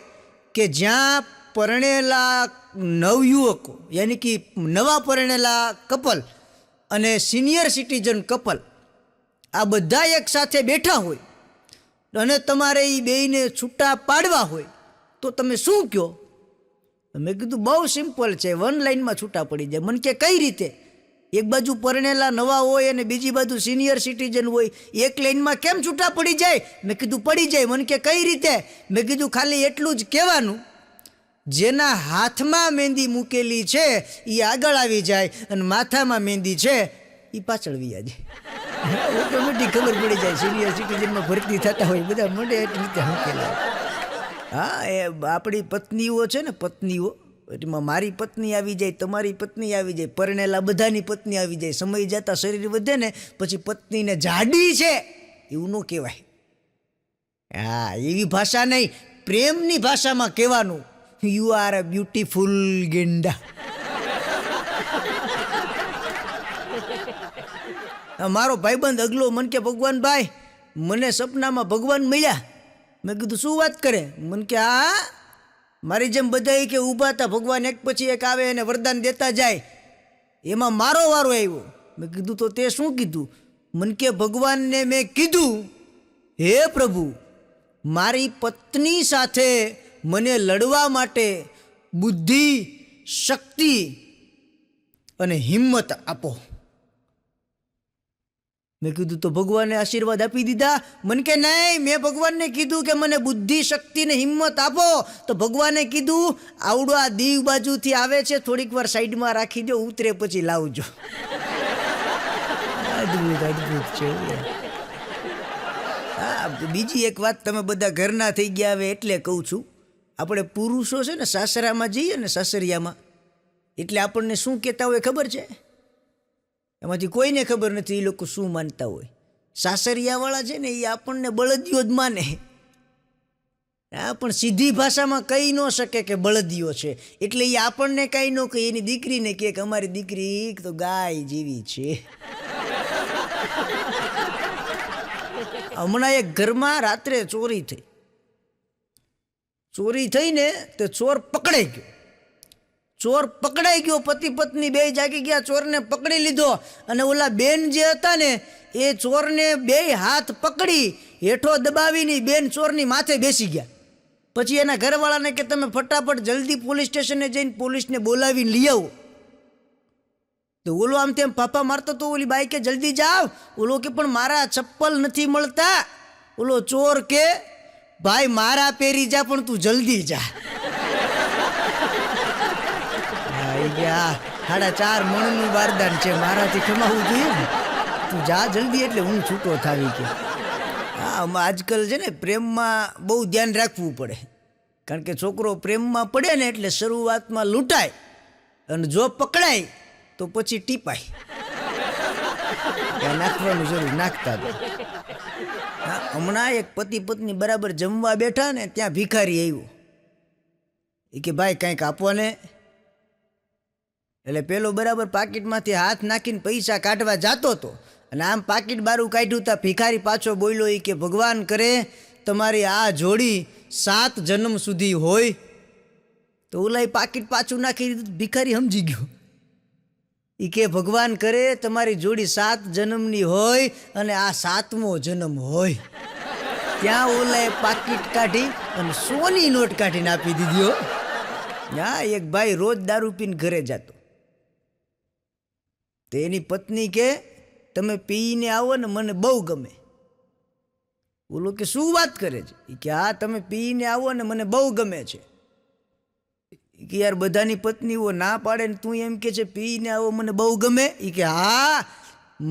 કે જ્યાં પરણેલા નવયુવકો યાની કે નવા પરણેલા કપલ અને સિનિયર સિટીઝન કપલ આ બધા એક સાથે બેઠા હોય અને તમારે એ બેયને છૂટા પાડવા હોય તો તમે શું કહો? મેં કીધું બહુ સિમ્પલ છે, વન લાઈનમાં છૂટા પડી જાય. મને કે કઈ રીતે? એક બાજુ પરણેલા નવા હોય અને બીજી બાજુ સિનિયર સિટીઝન હોય, એક લાઈનમાં કેમ છૂટા પડી જાય? મેં કીધું પડી જાય. મને કે કઈ રીતે? મેં કીધું ખાલી એટલું જ કહેવાનું, જેના હાથમાં મહેંદી મૂકેલી છે એ આગળ આવી જાય અને માથામાં મહેંદી છે એ પાછળ વી જાય. ઓટોમેટિક ખબર પડી જાય. સિનિયર સિટીઝનમાં ભરતી થતા હોય બધા મળે એટલી રીતે મૂકેલા. હા, એ આપણી પત્નીઓ છે ને, પત્નીઓ એમાં મારી પત્ની આવી જાય, તમારી પત્ની આવી જાય, પરણેલા બધાની પત્ની આવી જાય. સમય જતાં શરીર વધે ને પછી પત્નીને જાડી છે એવું ન કહેવાય. હા, એવી ભાષા નહીં, પ્રેમની ભાષામાં કહેવાનું, યુ આર અ બ્યુટીફુલ ગેંડા. મારો ભાઈબંધ અગલો મન કે ભગવાનભાઈ મને સપનામાં ભગવાન મળ્યા. મેં કીધું શું વાત કરે? મન કે હા, મારી જેમ બધા કે ઊભા હતા, ભગવાન એક પછી એક આવે અને વરદાન દેતા જાય, એમાં મારો વારો આવ્યો. મેં કીધું તો તે શું કીધું? મન કે ભગવાનને મેં કીધું, હે પ્રભુ મારી પત્ની સાથે મને લડવા માટે બુદ્ધિ, શક્તિ અને હિંમત આપો. મેં કીધું તો ભગવાને આશીર્વાદ આપી દીધા? મને કે નહીં, મેં ભગવાનને કીધું કે મને બુદ્ધિ, શક્તિ ને હિંમત આપો. તો ભગવાને કીધું આવડો આ દીવ બાજુથી આવે છે, થોડીક વાર સાઈડમાં રાખી દો, ઉતરે પછી લાવજો. અદભુત અદભુત છે. હા, બીજી એક વાત, તમે બધા ઘરના થઈ ગયા હવે એટલે કહું છું. આપણે પુરુષો છે ને સાસરામાં જઈએ ને, સાસરિયામાં, એટલે આપણને શું કહેતા હોય ખબર છે? એમાંથી કોઈને ખબર નથી એ લોકો શું માનતા હોય. સાસરિયાવાળા છે ને એ આપણને બળદિયો જ માને. હા, પણ સીધી ભાષામાં કહી ન શકે કે બળદિયો છે, એટલે એ આપણને કાંઈ ન કહે, એની દીકરીને કહે કે અમારી દીકરી તો ગાય જેવી છે. હમણાં એક ઘરમાં રાત્રે ચોરી થઈ. ચોરી થઈને તે ચોર પકડાઈ ગયો. ચોર પકડાઈ ગયો, પતિ પત્ની બે જાગી ગયા, ચોરને પકડી લીધો. અને ઓલા બેન જે હતા ને એ ચોરને બે હાથ પકડી હેઠો દબાવીને બેન ચોરની માથે બેસી ગયા. પછી એના ઘરવાળાને કે તમે ફટાફટ જલ્દી પોલીસ સ્ટેશને જઈને પોલીસને બોલાવીને લઈ આવો. તો ઓલો આમ તેમ પાપા મારતો તો ઓલી બાઈ કે જલ્દી જાવ. ઓલો કે પણ મારા ચપ્પલ નથી મળતા. ઓલો ચોર કે ભાઈ મારા પહેરી જા પણ તું જલ્દી જા. 4.5 મણનું બારદાન છે, મારાથી કમાવું જોઈએ ને, તું જા જલ્દી એટલે હું છૂટો થાવી કે. હા, આજકાલ છે ને પ્રેમમાં બહુ ધ્યાન રાખવું પડે, કારણ કે છોકરો પ્રેમમાં પડે ને એટલે શરૂઆતમાં લૂંટાય અને જો પકડાય તો પછી ટીપાય. નાખવાનું જરૂર નાખતા તો. હા, હમણાં એક પતિ પત્ની બરાબર જમવા બેઠા ને ત્યાં ભિખારી આવ્યો. એ કે ભાઈ કંઈક આપો ને. એટલે પેલો બરાબર પાકીટમાંથી હાથ નાખીને પૈસા કાઢવા જાતો હતો અને આમ પાકીટ બારું કાઢ્યું તા ભિખારી પાછો બોલ્યો એ કે ભગવાન કરે તમારી આ જોડી 7 જન્મ સુધી હોય. તો ઓલા પાકીટ પાછું નાખી દીધું. ભિખારી સમજી ગયો. એ કે ભગવાન કરે તમારી જોડી 7 જન્મની હોય અને આ 7મો જન્મ હોય. ત્યાં ઓલાએ પાકીટ કાઢી અને સોની નોટ કાઢીને આપી દીધી. હા, એક ભાઈ રોજ દારૂ પીને ઘરે જતો. તો એની પત્ની કે તમે પીને આવો ને મને બહુ ગમે. બોલો કે શું વાત કરે છે? એ કે હા, તમે પીને આવો ને મને બહુ ગમે છે. કે યાર બધાની પત્નીઓ ના પાડે ને તું એમ કે છે પીને આવો મને બહુ ગમે? એ કે હા,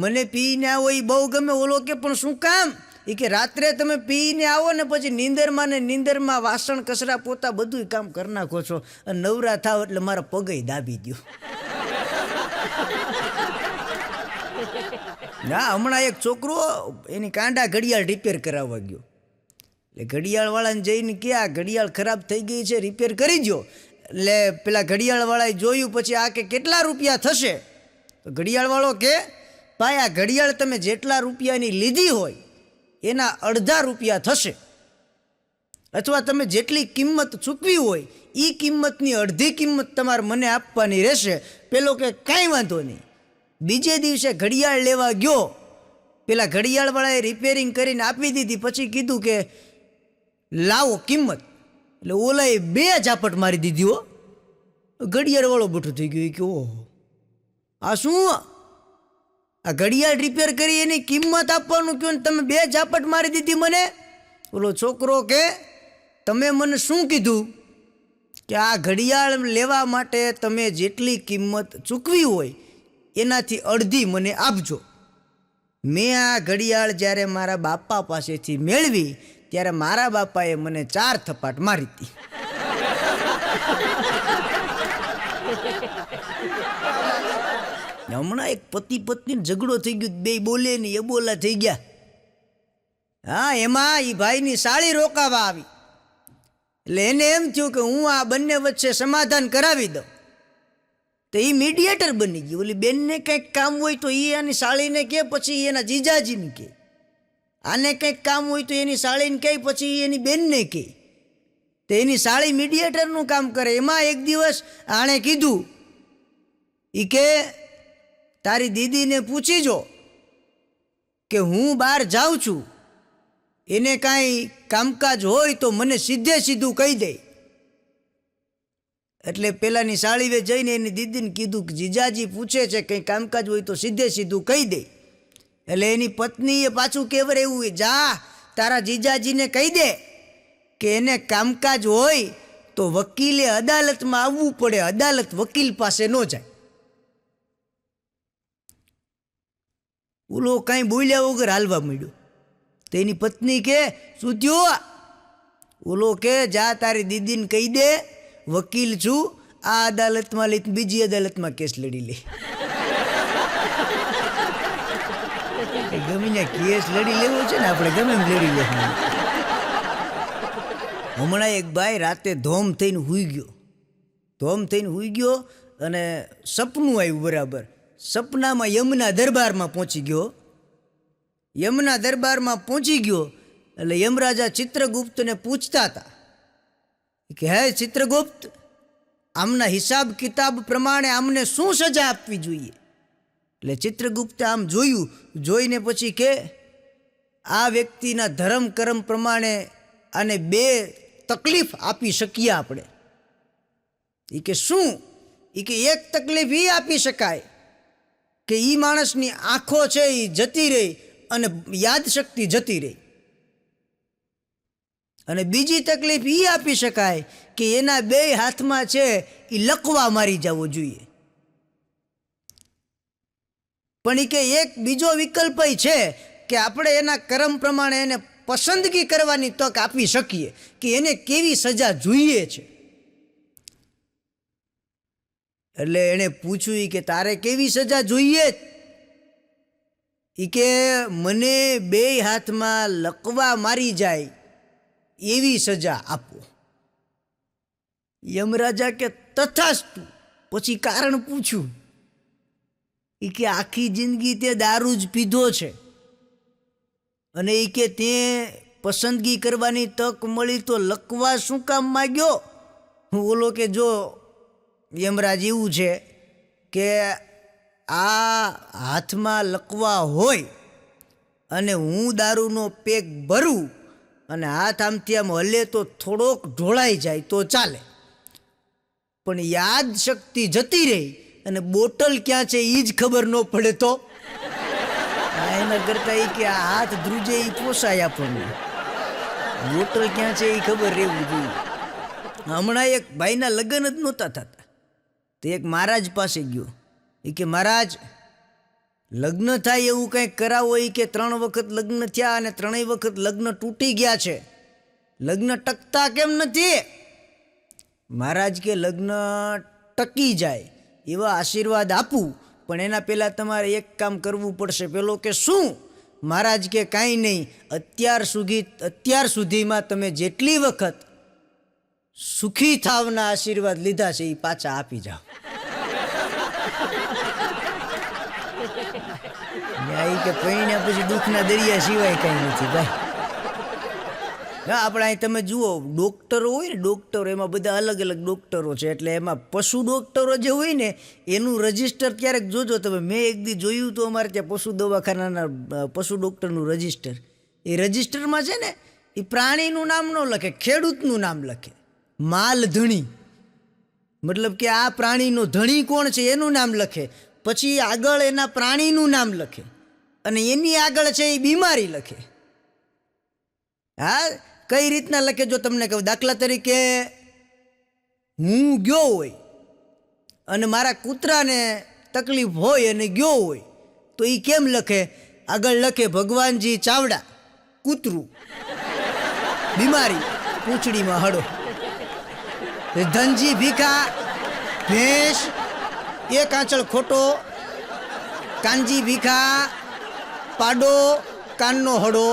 મને પીને આવો એ બહુ ગમે. ઓલો કે પણ શું કામ? એ કે રાત્રે તમે પીને આવો ને પછી નીંદરમાં વાસણ કચરા પોતા બધું કામ કરી નાખો છો અને નવરા થાવ એટલે મારા પગે દાબી દો. ના, હમણાં એક છોકરો એની કાંડા ઘડિયાળ રિપેર કરાવવા ગયો. એટલે ઘડિયાળવાળાને જઈને કે આ ઘડિયાળ ખરાબ થઈ ગઈ છે, રિપેર કરી દો. એટલે પેલા ઘડિયાળવાળાએ જોયું, પછી આ કે કેટલા રૂપિયા થશે? તો ઘડિયાળવાળો કે ભાઈ આ ઘડિયાળ તમે જેટલા રૂપિયાની લીધી હોય એના અડધા રૂપિયા થશે, અથવા તમે જેટલી કિંમત ચૂકવી હોય એ કિંમતની અડધી કિંમત તમારે મને આપવાની રહેશે. પેલો કે કાંઈ વાંધો નહીં. બીજે દિવસે ઘડિયાળ લેવા ગયો. પેલા ઘડિયાળવાળાએ રિપેરિંગ કરીને આપી દીધી. પછી કીધું કે લાવો કિંમત. એટલે ઓલાએ 2 ઝાપટ મારી દીધી હો. ઘડિયાળવાળો બેઠો થઈ ગયો કે ઓહો આ શું? આ ઘડિયાળ રિપેર કરી એની કિંમત આપવાનું કહો ને તમે 2 ઝાપટ મારી દીધી મને. ઓલો છોકરો કે તમે મને શું કીધું કે આ ઘડિયાળ લેવા માટે તમે જેટલી કિંમત ચૂકવી હોય એનાથી અડધી મને આપજો. મેં આ ઘડિયાળ જ્યારે મારા બાપા પાસેથી મેળવી ત્યારે મારા બાપાએ મને 4 થપાટ મારી હતી. હમણાં એક પતિ પત્ની ઝઘડો થઈ ગયો, 2 બોલે ને એ બોલા થઈ ગયા. હા, એમાં એ ભાઈની સાળી રોકાવા આવી. એટલે એને એમ થયું કે હું આ બંને વચ્ચે સમાધાન કરાવી દઉં. તો એ મીડિયેટર બની ગઈ. ઓલી બેનને કંઈક કામ હોય તો એ એની સાળીને કહે, પછી એના જીજાજીને કહે. આને કંઈક કામ હોય તો એની સાળીને કહે, પછી એની બેનને કહે. તો એની સાળી મીડિયેટરનું કામ કરે. એમાં એક દિવસ આણે કીધું એ કે તારી દીદીને પૂછી જો કે હું બહાર જાઉં છું, એને કાંઈ કામકાજ હોય તો મને સીધે સીધું કહી દે. એટલે પેલાની સાળીએ જઈને એની દીદીને કીધું કે જીજાજી પૂછે છે કંઈ કામકાજ હોય તો સીધે સીધું કહી દે. એટલે એની પત્નીએ પાછું કહેવર એવું, જા તારા જીજાજીને કહી દે કે એને કામકાજ હોય તો વકીલે અદાલતમાં આવવું પડે, અદાલત વકીલ પાસે ન જાય. ઓલો કાંઈ બોલ્યા વગર હાલવા માંડ્યો. તો એની પત્ની કે શું થયું? ઓલો કે જા તારી દીદીને કહી દે વકીલ છું, આ અદાલતમાં લઈ બીજી અદાલતમાં કેસ લડી લે. ગમે ત્યાં કેસ લડી લેવો છે ને આપણે, ગમે એમ લડી લેવું. હમણાં એક ભાઈ રાતે ધોમ થઈને સૂઈ ગયો અને સપનું આવ્યું બરાબર. સપનામાં યમના દરબારમાં પહોંચી ગયો. એટલે યમરાજા ચિત્રગુપ્તને પૂછતા હતા કે હે ચિત્રગુપ્ત, આમના હિસાબ કિતાબ પ્રમાણે આમને શું સજા આપવી જોઈએ? એટલે ચિત્રગુપ્તે આમ જોઈને પછી કે આ વ્યક્તિના ધર્મ કર્મ પ્રમાણે આને 2 તકલીફ આપી શકીએ આપણે. એ કે શું? એ કે એક તકલીફ એ આપી શકાય કે એ માણસની આંખો છે એ જતી રહી અને યાદશક્તિ જતી રહી. અને બીજી તકલીફ એ આપી શકાય કે એના 2 હાથમાં છે એ લકવા મારી જવો જોઈએ. પણ એ કે એક બીજો વિકલ્પ છે કે આપણે એના કર્મ પ્રમાણે એને પસંદગી કરવાની તક આપી શકીએ કે એને કેવી સજા જોઈએ છે. એટલે એણે પૂછ્યું કે તારે કેવી સજા જોઈએ? એ કે મને 2 હાથમાં લકવા મારી જાય એવી સજા આપો. યમરાજા કે તથાસ્તુ. પછી કારણ પૂછ્યું. એ કે આખી જિંદગી તે દારૂ જ પીધો છે અને એ કે તે પસંદગી કરવાની તક મળી તો લકવા શું કામ માગ્યો? ઓલો કે જો યમરાજ એવું છે કે આ હાથમાં લકવા હોય અને હું દારૂનો પેક ભરું અને હાથ આમથી આમ હલે તો થોડોક ઢોળાઈ જાય તો ચાલે, પણ યાદ શક્તિ જતી રહી અને બોટલ ક્યાં છે એ જ ખબર ન પડે તો એના કરતા એ કે આ હાથ ધ્રુજે એ પોસાય આપણને, બોટલ ક્યાં છે એ ખબર રહેવું જોઈએ. હમણાં એક ભાઈના લગ્ન જ નહોતા થતા તો એક મહારાજ પાસે ગયો. એ કે મહારાજ લગ્ન થાય એવું કંઈક કરાવો હોય કે 3 વખત લગ્ન થયા અને 3 વખત લગ્ન તૂટી ગયા છે, લગ્ન ટકતા કેમ નથી? મહારાજ કે લગ્ન ટકી જાય એવા આશીર્વાદ આપું, પણ એના પહેલાં તમારે એક કામ કરવું પડશે. પેલો કે શું? મહારાજ કે કાંઈ નહીં, અત્યાર સુધીમાં તમે જેટલી વખત સુખી થાવના આશીર્વાદ લીધા છે એ પાછા આપી જાઓ. કે પૈણ્યા પછી દુઃખના દરિયા સિવાય કાંઈ નથી ભાઈ. ના, આપણે અહીં તમે જુઓ, ડૉક્ટરો હોય ને, ડૉક્ટરો એમાં બધા અલગ અલગ ડૉક્ટરો છે, એટલે એમાં પશુ ડૉક્ટરો જે હોય ને એનું રજિસ્ટર ક્યારેક જોજો તમે. મેં એક દી જોયું હતું અમારે ત્યાં પશુ દવાખાનાના પશુ ડૉક્ટરનું રજિસ્ટર. એ રજિસ્ટરમાં છે ને એ પ્રાણીનું નામ ન લખે, ખેડૂતનું નામ લખે. માલધણી, મતલબ કે આ પ્રાણીનો ધણી કોણ છે એનું નામ લખે, પછી આગળ એના પ્રાણીનું નામ લખે, અને એની આગળ છે એ બીમારી લખે. હા, કઈ રીતના લખે જો તમને કહું. દાખલા તરીકે હું ગયો હોય અને મારા કૂતરાને તકલીફ હોય અને ગયો હોય તો એ કેમ લખે? આગળ લખે ભગવાનજી ચાવડા, કૂતરું, બીમારી, પૂંછડીમાં હડો. ધનજી ભીખા, ભેંસ, એક આંચળ ખોટો, કાનજી ભીખા, પાડો, કાનનો હડો.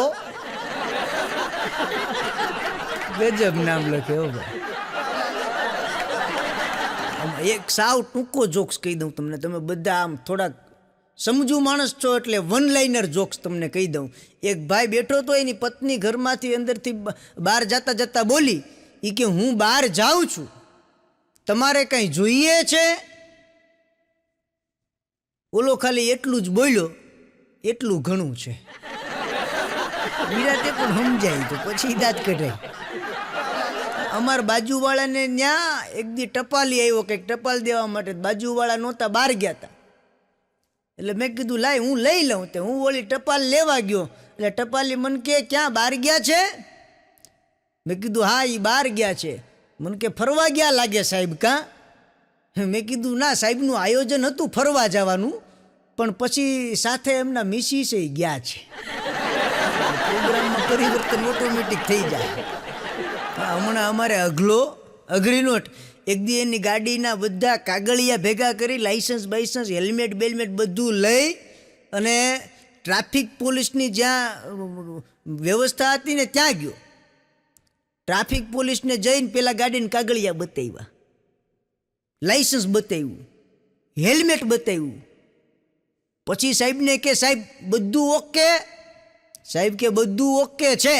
ગજબ નામ લખે હો ભાઈ. એક સાવ ટૂંકો જોક્સ કહી દઉં તમને, તમે બધા આમ થોડાક સમજુ માણસ છો એટલે વન લાઇનર જોક્સ તમને કહી દઉં. એક ભાઈ બેઠો તો એની પત્ની ઘરમાંથી અંદરથી બહાર જતા જતા બોલી, એ કે હું બહાર જાઉં છું, તમારે કંઈ જોઈએ છે? ઓલો ખાલી એટલું જ બોલ્યો, એટલું ઘણું છે. વિરાતે પણ સમજાય તો પછી દાંત કઢાય. અમારા બાજુવાળાને ત્યાં એક દી ટપાલી આવ્યો, કંઈક ટપાલ દેવા માટે. બાજુવાળા નહોતા, બહાર ગયા હતા. એટલે મેં કીધું લાય હું લઈ લઉં. તે હું ઓલી ટપાલ લેવા ગયો એટલે ટપાલી મને કે ક્યાં બહાર ગયા છે? મેં કીધું હા એ બહાર ગયા છે. મને કે ફરવા ગયા લાગે સાહેબ કાં? મેં કીધું ના, સાહેબનું આયોજન હતું ફરવા જવાનું, પણ પછી સાથે એમના મિસિસે ગયા છે. પ્રોગ્રામમાં પરિવર્તન ઓટોમેટિક થઈ જાય. હમણાં અમારે અઘરીનોટ એક દી એની ગાડીના બધા કાગળિયા ભેગા કરી, લાઇસન્સ બાઇસન્સ, હેલ્મેટ બેલ્મેટ બધું લઈ અને ટ્રાફિક પોલીસની જ્યાં વ્યવસ્થા હતી ને ત્યાં ગયો. ટ્રાફિક પોલીસને જઈને પેલા ગાડીને કાગળિયા બતાવ્યા, લાઇસન્સ બતાવ્યું, હેલ્મેટ બતાવ્યું. પછી સાહેબને કે સાહેબ બધું ઓકે? સાહેબ કે બધું ઓકે છે,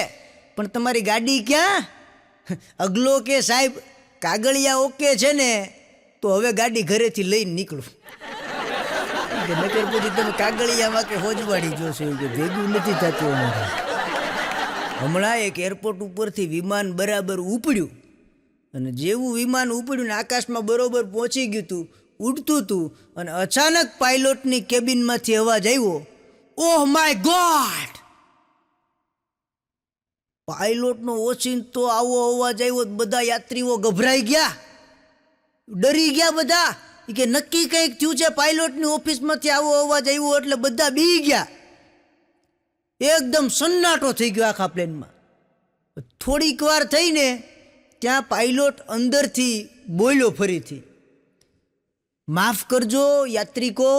પણ તમારી ગાડી ક્યાં? અગલો કે સાહેબ કાગળિયા ઓકે છે ને, તો હવે ગાડી ઘરેથી લઈને નીકળું. નગર પછી તમે કાગળિયામાં કે હોજવાડી જોશો કે ભેગું નથી થતું. હમણાં એક એરપોર્ટ ઉપરથી વિમાન બરાબર ઉપડ્યું, અને જેવું વિમાન ઉપડ્યું ને આકાશમાં બરોબર પહોંચી ગયું હતું, ઉડતું હતું, અને અચાનક પાયલોટની કેબિનમાંથી અવાજ આવ્યો, ઓહ માય ગોડ! પાયલોટનો ઓચિંતો આવો અવાજ આવ્યો, બધા યાત્રીઓ ગભરાઈ ગયા, ડરી ગયા બધા. કે નક્કી કંઈક થયું છે, પાયલોટની ઓફિસમાંથી આવો અવાજ આવ્યો એટલે બધા બી ગયા. એકદમ સન્નાટો થઈ ગયો આખા પ્લેનમાં. થોડીક વાર થઈને ત્યાં પાયલોટ અંદરથી બોલ્યો ફરીથી, માફ કરજો યાત્રિકો,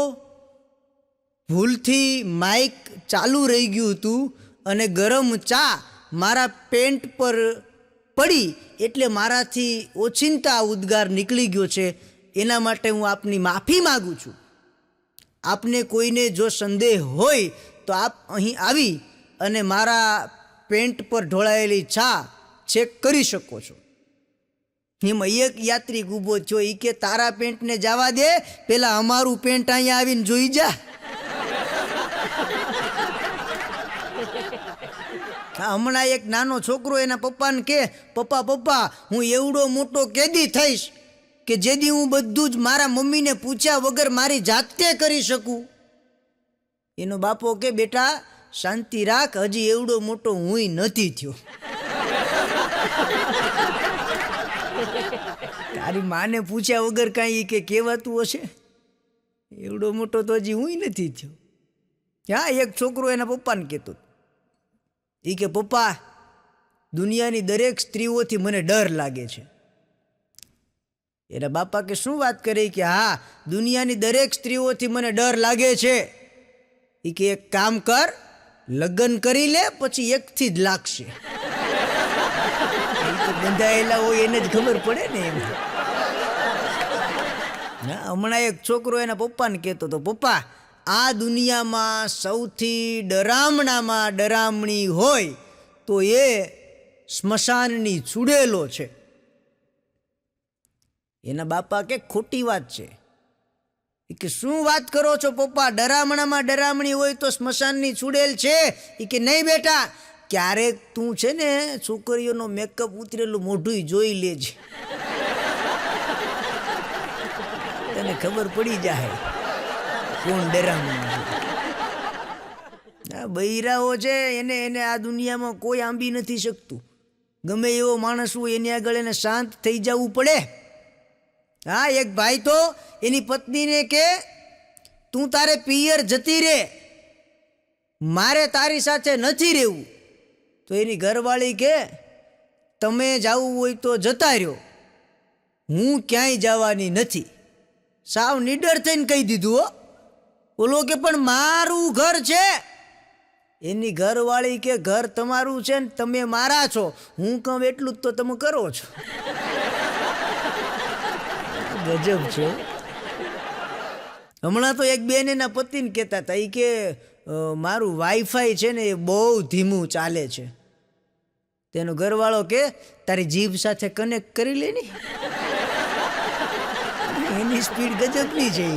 ભૂલથી માઇક ચાલુ રહી ગયું હતું અને ગરમ ચા મારા પેન્ટ પર પડી એટલે મારાથી ઓચિંતા ઉદ્ગાર નીકળી ગયો છે. એના માટે હું આપની માફી માગું છું. આપને કોઈને જો સંદેહ હોય તો આપ અહીં આવી અને મારા પેન્ટ પર ઢોળાયેલી ચા ચેક કરી શકો છો. એમાં એક યાત્રિક ઊભો થયો, એ કે તારા પેન્ટને જવા દે, પેલા અમારું પેન્ટ અહીંયા આવીને જોઈ જા. હમણાં એક નાનો છોકરો એના પપ્પાને કે, પપ્પા પપ્પા હું એવડો મોટો કેદી થઈશ કે જેથી હું બધું જ મારા મમ્મીને પૂછ્યા વગર મારી જાતે કરી શકું. એનો બાપો કે બેટા શાંતિ રાખ, હજી એવડો મોટો હુંય નથી થયો. તારી માને પૂછ્યા વગર કાંઈ કે કહેવાતું હશે? એવડો મોટો તો હજી હુંય નથી થયો. હા, એક છોકરો એના પપ્પાને કહેતો, એ કે પપ્પા, દુનિયાની દરેક સ્ત્રીઓથી મને ડર લાગે છે. એના બાપા કે શું વાત કરે? કે હા, દુનિયાની દરેક સ્ત્રીઓથી મને ડર લાગે છે. એ કે એક કામ કર, લગ્ન કરી લે, પછી એકથી જ લાગશે. એ તો બંધાયેલા હોય એને જ ખબર પડે ને એમ. હમણાં એક છોકરો એના પપ્પાને કહેતો હતો, પપ્પા, આ દુનિયામાં સૌથી ડરામણામાં ડરામણી હોય તો એ સ્મશાનની ચૂડેલો છે. એના બાપા કે ખોટી વાત છે. એ કે શું વાત કરો છો પપ્પા, ડરામણામાં ડરામણી હોય તો સ્મશાનની ચૂડેલ છે? એ કે નહીં બેટા, ક્યારેક તું છે ને છોકરીઓનો મેકઅપ ઉતરેલું મોઢું જોઈ લેજે, તને ખબર પડી જાય કોણ ડરામણું છે. બૈરાઓ છે એને આ દુનિયામાં કોઈ આંબી નથી શકતું. ગમે એવો માણસ હોય એની આગળ એને શાંત થઈ જવું પડે. હા, એક ભાઈ તો એની પત્નીને કે તું તારે પિયર જતી રે, મારે તારી સાથે નથી રહેવું. તો એની ઘરવાળી કે તમે જવું હોય તો જતા રહ્યો, હું ક્યાંય જવાની નથી. સાવ નીડર થઈને કહી દીધું હો. ઓલો કે પણ મારું ઘર છે. એની ઘરવાળી કે ઘર તમારું છે ને તમે મારા છો, હું કહું એટલું જ તો તમે કરો છો. ગજબ છે. હમણાં તો એક બેન એના પતિને કહેતા હતા, એ કે મારું વાઈફાઈ છે ને એ બહુ ધીમું ચાલે છે. તેનો ઘરવાળો કે તારી જીભ સાથે કનેક્ટ કરી લે ને, એની સ્પીડ ગજબની છે.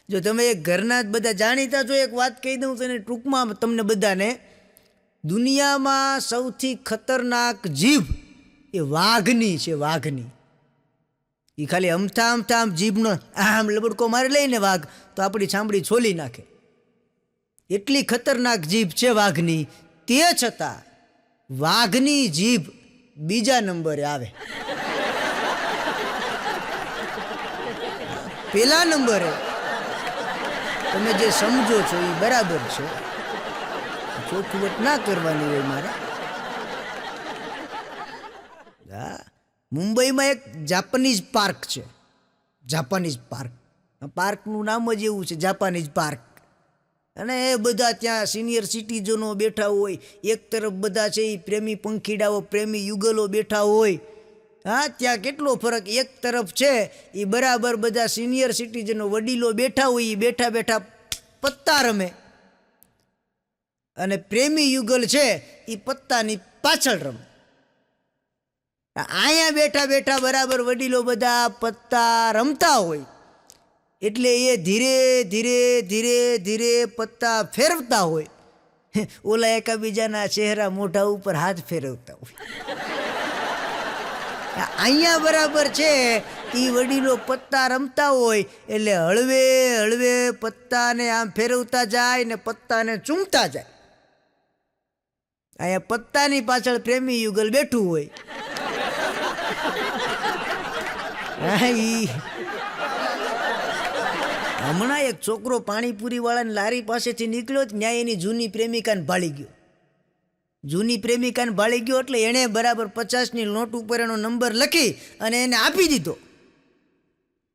જો તમે એક ઘરના જ બધા જાણીતા છો, એક વાત કહી દઉં તો ટૂંકમાં તમને બધાને, દુનિયામાં સૌથી ખતરનાક જીભ એ વાઘની છે. વાઘની એ ખાલી અમથા અમથા આમ જીભનો આમ લબડકો મારી લઈને વાઘ તો આપણી ચામડી છોલી નાખે, એટલી ખતરનાક જીભ છે વાઘની. તે છતાં વાઘની જીભ બીજા નંબરે આવે. પહેલા નંબરે તમે જે સમજો છો એ બરાબર છે, ચોખવટ ના કરવાની હોય મારે. હા, મુંબઈમાં એક જાપાનીઝ પાર્ક છે. જાપાનીઝ પાર્ક, પાર્કનું નામ જ એવું છે, જાપાનીઝ પાર્ક. અને એ બધા ત્યાં સિનિયર સિટીઝનો બેઠા હોય, એક તરફ બધા છે એ પ્રેમી પંખીડાઓ, પ્રેમી યુગલો બેઠા હોય. હા, ત્યાં કેટલો ફરક. એક તરફ છે એ બરાબર બધા સિનિયર સિટીઝનો વડીલો બેઠા હોય, એ બેઠા બેઠા પત્તા રમે, અને પ્રેમી યુગલ છે એ પત્તાની પાછળ રમે. અહીંયા બેઠા બેઠા બરાબર વડીલો બધા પત્તા રમતા હોય, એટલે એ ધીરે ધીરે ધીરે ધીરે પત્તા ફેરવતા હોય, ઓલા એકબીજાના ચહેરા મોઢા ઉપર હાથ ફેરવતા હોય. અહીંયા બરાબર છે એ વડીલો પત્તા રમતા હોય, એટલે હળવે હળવે પત્તાને આમ ફેરવતા જાય ને પત્તાને ચૂમતા જાય. અહીંયા પત્તાની પાછળ પ્રેમી યુગલ બેઠું હોય. હમણાં એક છોકરો પાણીપુરી વાળાની લારી પાસેથી નીકળ્યો, ત્યાં એની જૂની પ્રેમિકાને ભાળી ગયો. જૂની પ્રેમિકાને ભાળી ગયો એટલે એણે બરાબર 50ની નોટ ઉપર એનો નંબર લખી અને એને આપી દીધો.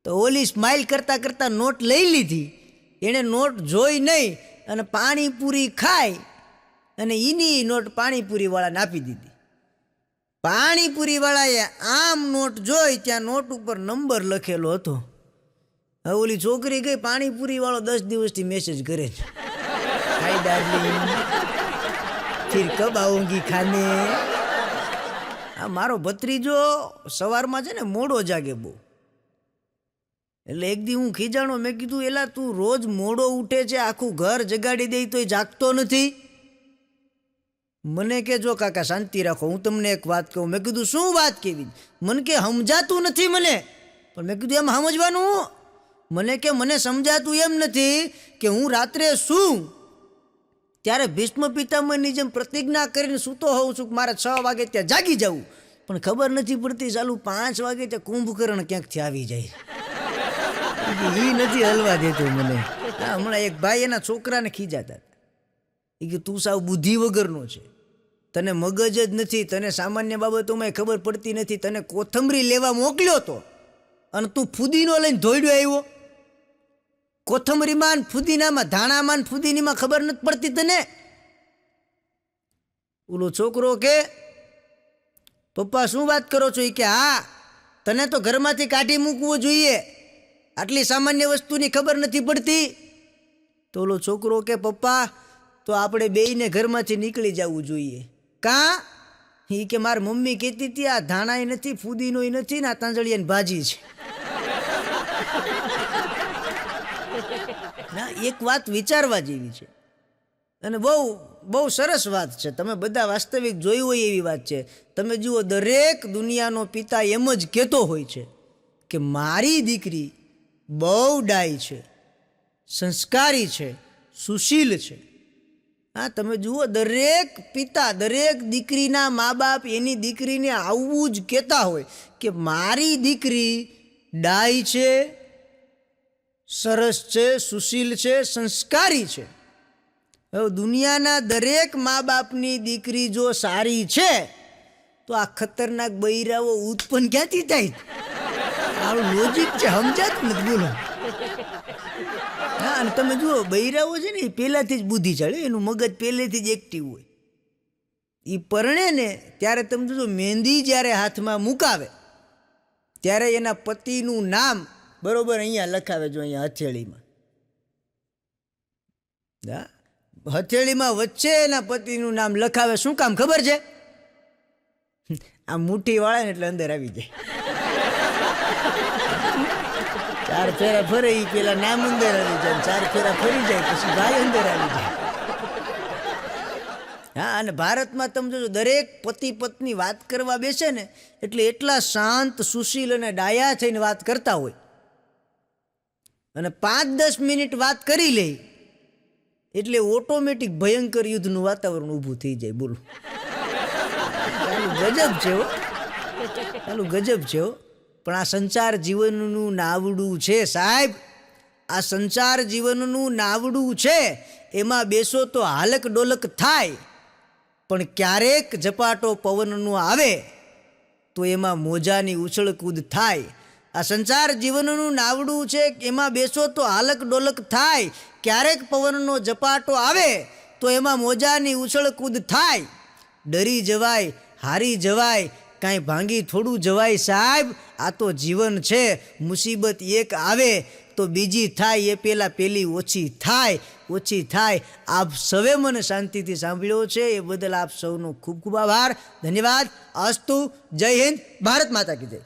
તો ઓલી સ્માઇલ કરતાં કરતાં નોટ લઈ લીધી. એણે નોટ જોઈ નહીં અને પાણીપુરી ખાઈ અને એની નોટ પાણીપુરીવાળાને આપી દીધી. પાણીપુરીવાળાએ આમ નોટ જોઈ, ત્યાં નોટ ઉપર નંબર લખેલો હતો. હવે ઓલી છોકરી ગઈ, પાણીપુરીવાળો 10 દિવસથી મેસેજ કરે છે, હાય ડાર્લિંગ, ફિર કબ આઉંગી ખાને. આ મારો ભત્રીજો સવારમાં છે ને મોડો જાગે બહુ, એટલે એક દી હું ખીજાણો, મેં કીધું એલા તું રોજ મોડો ઉઠે છે, આખું ઘર જગાડી દઈ તોય જાગતો નથી. મને કે જો કાકા શાંતિ રાખો, હું તમને એક વાત કહું. મેં કીધું શું વાત કેવી? મને કે સમજાતું નથી મને. પણ મેં કીધું એમ સમજવાનું? મને કે મને સમજાતું એમ નથી કે હું રાત્રે શું ત્યારે ભીષ્મ પિતામહની જેમ પ્રતિજ્ઞા કરીને સૂતો હોઉં છું કે મારે 6 વાગે ત્યાં જાગી જવું, પણ ખબર નથી પડતી ચાલુ 5 વાગે ત્યાં કુંભકર્ણ ક્યાંકથી આવી જાય. એ નથી હલવા દેતું મને. હા, હમણાં એક ભાઈ એના છોકરાને ખીજાતા હતા. એ કે તું સાવ બુદ્ધિ વગરનો છે, તને મગજ જ નથી, તને સામાન્ય બાબતોમાં ખબર પડતી નથી, તને કોથમરી લેવા મોકલ્યો તો અને તું ફુદીનો લઈને ધોઈડ્યો આવ્યો. કોથમરીમાં ફુદીનામાં, ધાણામાં ફુદીનીમાં ખબર નથી પડતી તને? ઓલો છોકરો કે પપ્પા શું વાત કરો છો? એ કે હા, તને તો ઘરમાંથી કાઢી મૂકવું જોઈએ, આટલી સામાન્ય વસ્તુની ખબર નથી પડતી. તો ઓલો છોકરો કે પપ્પા તો આપણે બેયને ઘરમાંથી નીકળી જવું જોઈએ. કાં? એ કે મારી મમ્મી કહેતી હતી આ ધાણાય નથી, ફુદીનોય નથી ને આ તાંજળિયાની ભાજી છે. ના, એક વાત વિચારવા જેવી છે અને બહુ બહુ સરસ વાત છે. તમે બધા વાસ્તવિક જોયું હોય એવી વાત છે. તમે જુઓ, દરેક દુનિયાનો પિતા એમ જ કહેતો હોય છે કે મારી દીકરી બહુ ડાય છે, સંસ્કારી છે, સુશીલ છે. હા, તમે જુઓ, દરેક પિતા, દરેક દીકરીના મા બાપ એની દીકરીને આવું જ કહેતા હોય કે મારી દીકરી ડાય છે, સરસ છે, સુશીલ છે, સંસ્કારી છે. હવે દુનિયાના દરેક મા બાપની દીકરી જો સારી છે તો આ ખતરનાક બૈરાઓ ઉત્પન્ન ક્યાંથી થાય? આવું લોજિક છે, સમજાતું નથી. બોલો. હા, અને તમે જુઓ, બૈરાઓ છે ને એ પહેલાંથી જ બુદ્ધિશાળી, એનું મગજ પહેલેથી જ એક્ટિવ હોય. એ પરણે ને ત્યારે તમે જોજો, મહેંદી જ્યારે હાથમાં મુકાવે ત્યારે એના પતિનું નામ બરોબર અહીંયા લખાવે. જો અહીંયા હથેળીમાં, હા, હથેળીમાં વચ્ચે એના પતિનું નામ લખાવે. શું કામ ખબર છે? આ મુઠ્ઠી વાળે ને એટલે અંદર આવી જાય. 4 ફેરા ફરે એ પેલા નામ અંદર આવી જાય, 4 ફેરા ફરી જાય પછી ભાઈ અંદર આવી જાય. હા, અને ભારતમાં તમે જોજો, દરેક પતિ પત્ની વાત કરવા બેસે ને એટલે એટલા શાંત, સુશીલ અને ડાયા થઈને વાત કરતા હોય, અને 5-10 મિનિટ વાત કરી લે એટલે ઓટોમેટિક ભયંકર યુદ્ધનું વાતાવરણ ઊભું થઈ જાય. બોલો, ગજબ છે હો, ચાલુ ગજબ છે હો. પણ આ સંસાર જીવનનું નાવડું છે સાહેબ, આ સંસાર જીવનનું નાવડું છે. એમાં બેસો તો હાલક ડોલક થાય, પણ ક્યારેક ઝપાટો પવનનો આવે તો એમાં મોજાની ઉછળકૂદ થાય. આ સંસાર જીવનનું નાવડું છે, એમાં બેસો તો હાલક ડોલક થાય, ક્યારેક પવનનો ઝપાટો આવે તો એમાં મોજાની ઉછળકૂદ થાય. ડરી જવાય, હારી જવાય, કાંઈ ભાંગી થોડું જવાય સાહેબ. આ તો જીવન છે. મુસીબત એક આવે તો બીજી થાય, એ પહેલાં પેલી ઓછી થાય, ઓછી થાય. આપ સૌએ મને શાંતિથી સાંભળ્યો છે એ બદલ આપ સૌનો ખૂબ ખૂબ આભાર, ધન્યવાદ. અસ્તુ. જય હિન્દ. ભારત માતા કી જય.